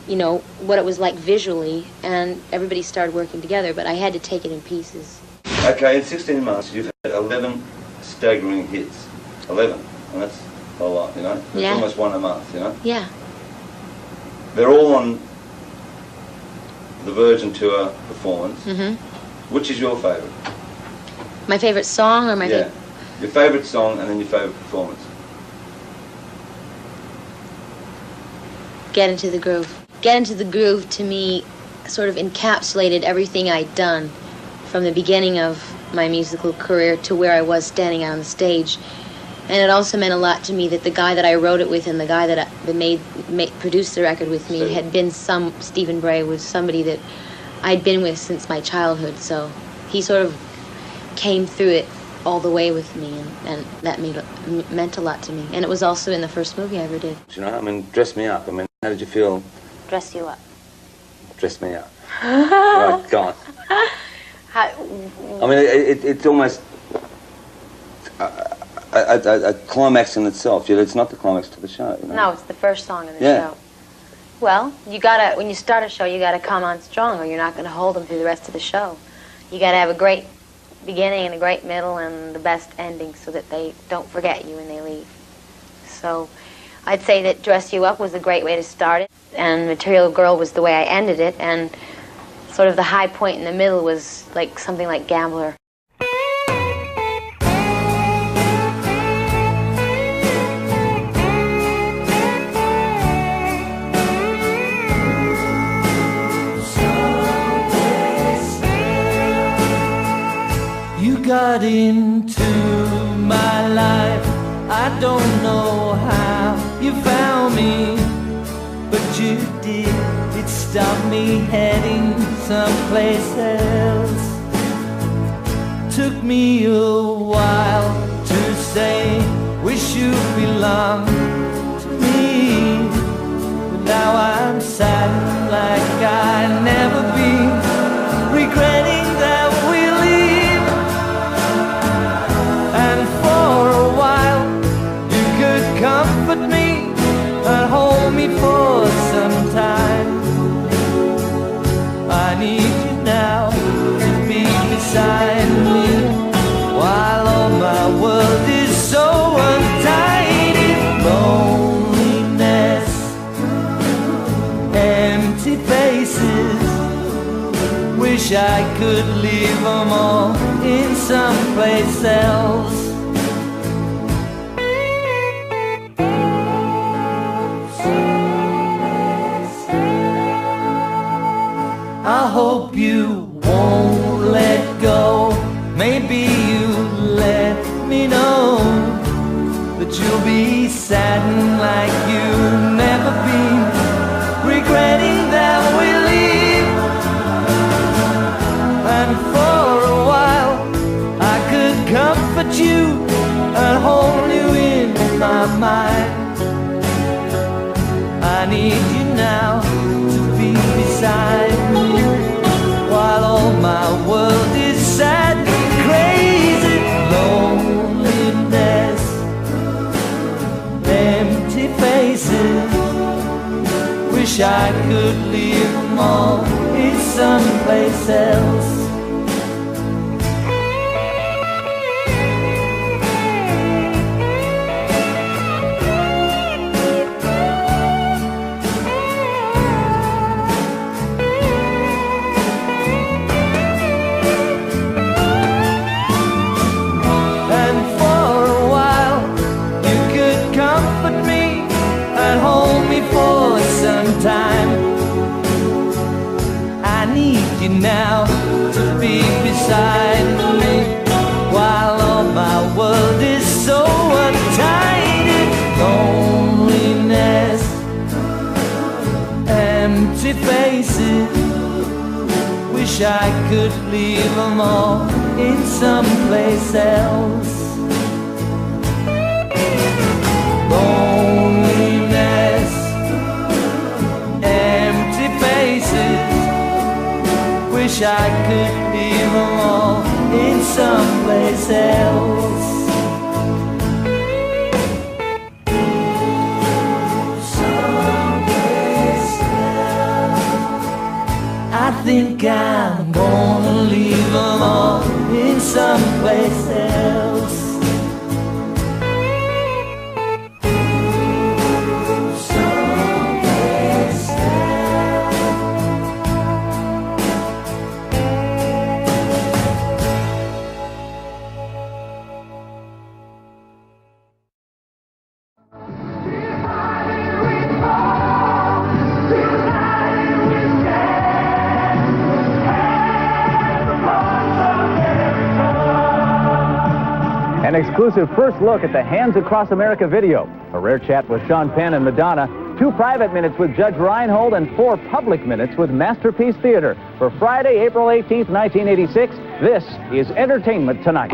what it was like visually, and everybody started working together, but I had to take it in pieces. Okay, in 16 months, you've had 11 staggering hits. 11, and that's a lot, you know? It's almost one a month, you know? Yeah. They're all on the Virgin Tour performance. Which is your favourite? My favorite song or my favorite? Your favourite song and then your favourite performance. Get Into the Groove. Get Into the Groove, to me, sort of encapsulated everything I'd done from the beginning of my musical career to where I was standing on the stage. And it also meant a lot to me that the guy that I wrote it with and the guy that produced the record with me had been Stephen Bray was somebody that I'd been with since my childhood. So he sort of came through it all the way with me, and that meant a lot to me. And it was also in the first movie I ever did. You know, I mean, dress me up. I mean, how did you feel? Dress you up. Dress me up. Right, go on. I mean, it's almost a climax in itself. It's not the climax to the show. You know? No, it's the first song in the show. Well, you gotta, when you start a show, you gotta come on strong, or you're not gonna hold them through the rest of the show. You gotta have a great beginning and a great middle and the best ending so that they don't forget you when they leave. So I'd say that Dress You Up was a great way to start it, and Material Girl was the way I ended it, and sort of the high point in the middle was like something like Gambler. You got into my life, I don't know how you found me, but you did. It stopped me heading someplace else. Took me a while to say, wish you belonged to me, but now I'm sad like I've never been, regretting that we leave. And for a while you could comfort me and hold me for some time. I need you now to be beside me, while all my world is so untidy. Loneliness, empty faces, wish I could leave them all in someplace else. I hope you won't let go. Maybe you let me know that you'll be saddened like you've never been, regretting that we leave. And for a while I could comfort you and hold you in my mind. I need you now to be beside me, while all my world is sad and crazy. Loneliness, empty faces, wish I could leave them all in someplace else. Time. I need you now to be beside me, while all my world is so untidy. Loneliness, empty faces, wish I could leave them all in someplace else. Loneliness, empty faces, wish I could leave them all in someplace else. Someplace else. I think I'm gonna leave them all in someplace else. exclusive first look at the Hands Across America video. A rare chat with Sean Penn and Madonna, 2 private minutes with Judge Reinhold, and 4 public minutes with Masterpiece Theater. For Friday, April 18th, 1986, this is Entertainment Tonight.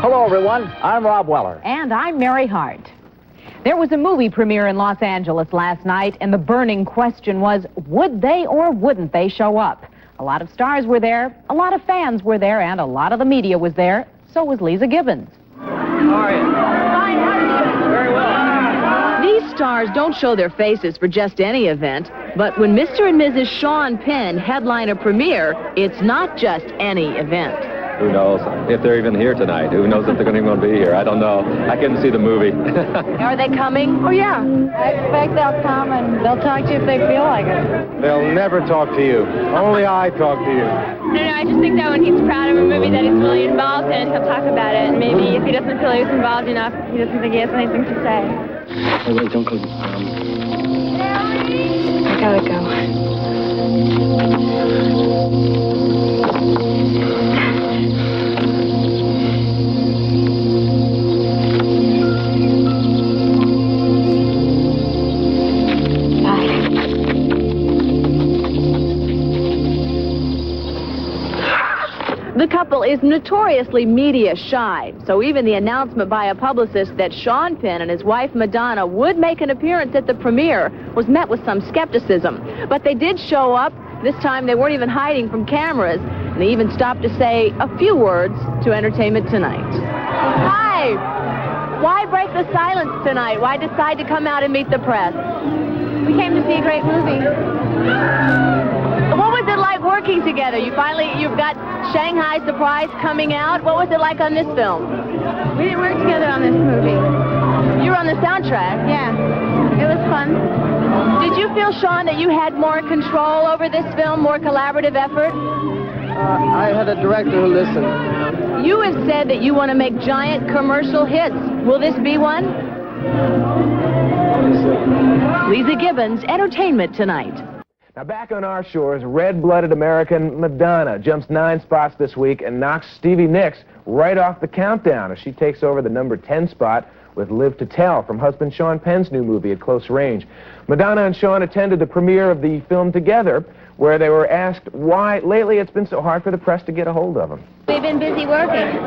Hello, everyone. I'm Rob Weller. And I'm Mary Hart. There was a movie premiere in Los Angeles last night, and the burning question was, would they or wouldn't they show up? A lot of stars were there, a lot of fans were there, and a lot of the media was there. So was Lisa Gibbons. How are you? Fine, how are you? Very well. These stars don't show their faces for just any event, but when Mr. and Mrs. Sean Penn headline a premiere, it's not just any event. Who knows if they're even here tonight? Who knows if they're going to be here? I don't know. I couldn't see the movie. Are they coming? Oh, yeah. I expect they'll come and they'll talk to you if they feel like it. They'll never talk to you. Only I talk to you. No, I just think that when he's proud of a movie that he's really involved in, he'll talk about it. And maybe if he doesn't feel he's involved enough, he doesn't think he has anything to say. Hey, wait, don't go. I gotta go. The couple is notoriously media shy, so even the announcement by a publicist that Sean Penn and his wife Madonna would make an appearance at the premiere was met with some skepticism. But they did show up. This time they weren't even hiding from cameras, and they even stopped to say a few words to Entertainment Tonight. Hi! Why break the silence tonight? Why decide to come out and meet the press? We came to see a great movie. What was it like working together? You've got Shanghai Surprise coming out. What was it like on this film? We didn't work together on this movie. You were on the soundtrack. Yeah, it was fun. Did you feel, Sean, that you had more control over this film, more collaborative effort? I had a director who listened. You have said that you want to make giant commercial hits. Will this be one? Lisa Gibbons, Entertainment Tonight. Now, back on our shores, red-blooded American Madonna jumps 9 spots this week and knocks Stevie Nicks right off the countdown as she takes over the number 10 spot with Live to Tell from husband Sean Penn's new movie at close range. Madonna and Sean attended the premiere of the film together, where they were asked why lately it's been so hard for the press to get a hold of them. We've been busy working.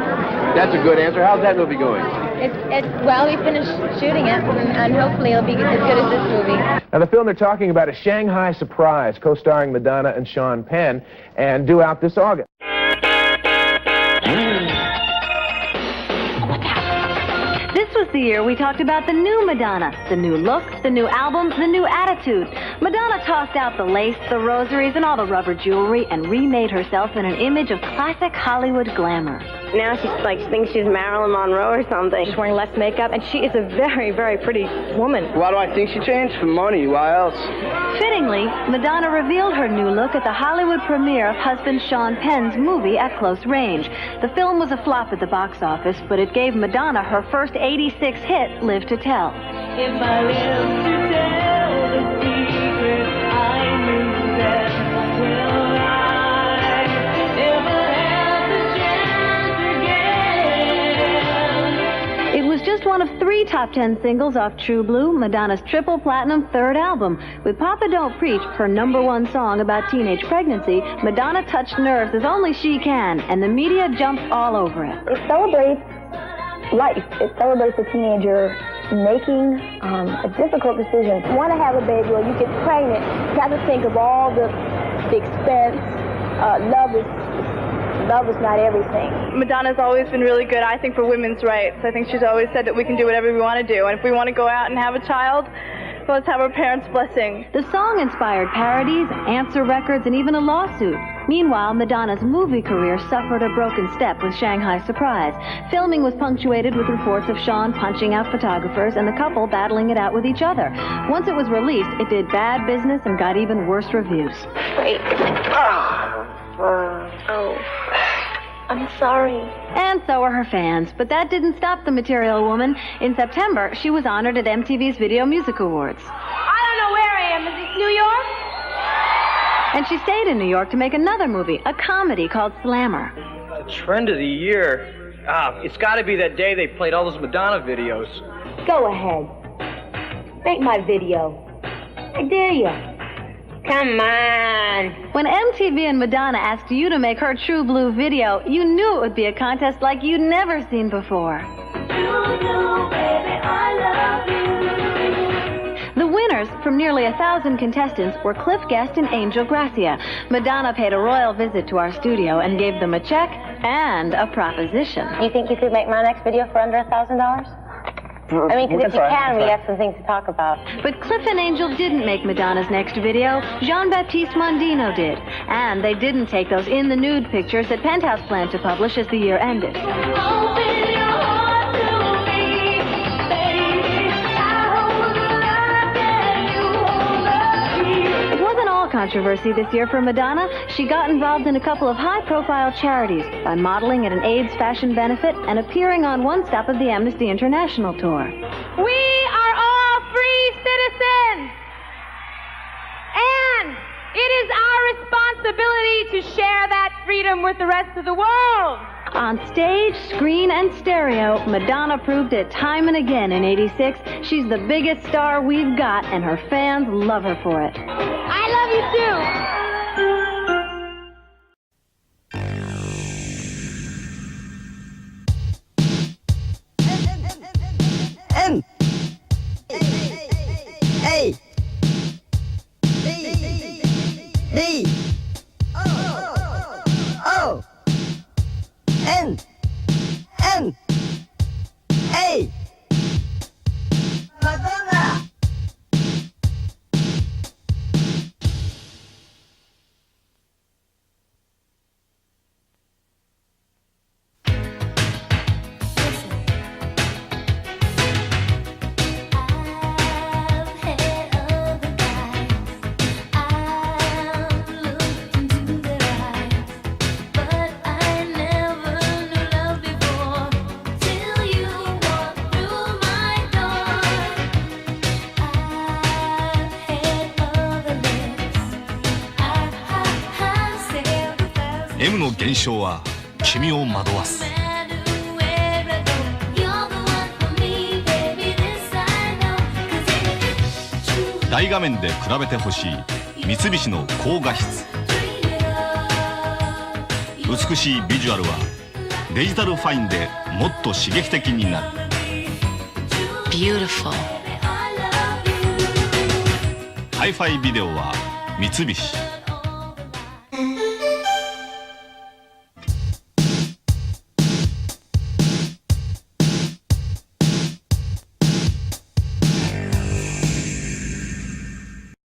That's a good answer. How's that movie going? Well, we finished shooting it, and hopefully it'll be as good as this movie. Now, the film they're talking about is Shanghai Surprise, co-starring Madonna and Sean Penn, and due out this August. This was the year we talked about the new Madonna, the new look, the new album, the new attitude. Madonna tossed out the lace, the rosaries, and all the rubber jewelry and remade herself in an image of classic Hollywood glamour. Now she thinks she's Marilyn Monroe or something. She's wearing less makeup, and she is a very, very pretty woman. Why do I think she changed? For money. Why else? Fittingly, Madonna revealed her new look at the Hollywood premiere of husband Sean Penn's movie At Close Range. The film was a flop at the box office, but it gave Madonna her first 86 hit, Live to Tell. If I live to tell the secret I knew that will I ever have the chance again. It was just one of 3 top 10 singles off True Blue, Madonna's triple platinum 3rd album. With Papa Don't Preach, her #1 song about teenage pregnancy, Madonna touched nerves as only she can, and the media jumped all over it. It celebrates life. It celebrates a teenager making a difficult decision. You want to have a baby or you get pregnant, you have to think of all the expense. Love is not everything. Madonna's always been really good, I think, for women's rights. I think she's always said that we can do whatever we want to do, and if we want to go out and have a child, well, let's have our parents' blessing. The song inspired parodies, answer records, and even a lawsuit. Meanwhile, Madonna's movie career suffered a broken step with Shanghai Surprise. Filming was punctuated with reports of Sean punching out photographers and the couple battling it out with each other. Once it was released, it did bad business and got even worse reviews. Wait. Oh. I'm sorry. And so are her fans. But that didn't stop the Material Woman. In September, she was honored at MTV's Video Music Awards. I don't know where I am. Is this New York? And she stayed in New York to make another movie, a comedy called Slammer. Trend of the year. It's got to be that day they played all those Madonna videos. Go ahead. Make my video. I dare you. Come on. When MTV and Madonna asked you to make her True Blue video, you knew it would be a contest like you'd never seen before. True Blue, baby, I love you. The winners, from nearly 1,000 contestants, were Cliff Guest and Angel Gracia. Madonna paid a royal visit to our studio and gave them a check and a proposition. You think you could make my next video for under $1,000? I mean, because if you can, we have some things to talk about. But Cliff and Angel didn't make Madonna's next video. Jean-Baptiste Mondino did. And they didn't take those in-the-nude pictures that Penthouse planned to publish as the year ended. It wasn't all controversy this year for Madonna. She got involved in a couple of high-profile charities by modeling at an AIDS fashion benefit and appearing on one stop of the Amnesty International tour. We are all free citizens. And it is our responsibility to share that freedom with the rest of the world. On stage, screen, and stereo, Madonna proved it time and again in '86. She's the biggest star we've got, and her fans love her for it. I love you too. M の現象は君を惑わす。大画面で比べてほしい三菱の高画質。美しいビジュアルはデジタルファインでもっと刺激的になる。Beautiful。ハイファイビデオは三菱。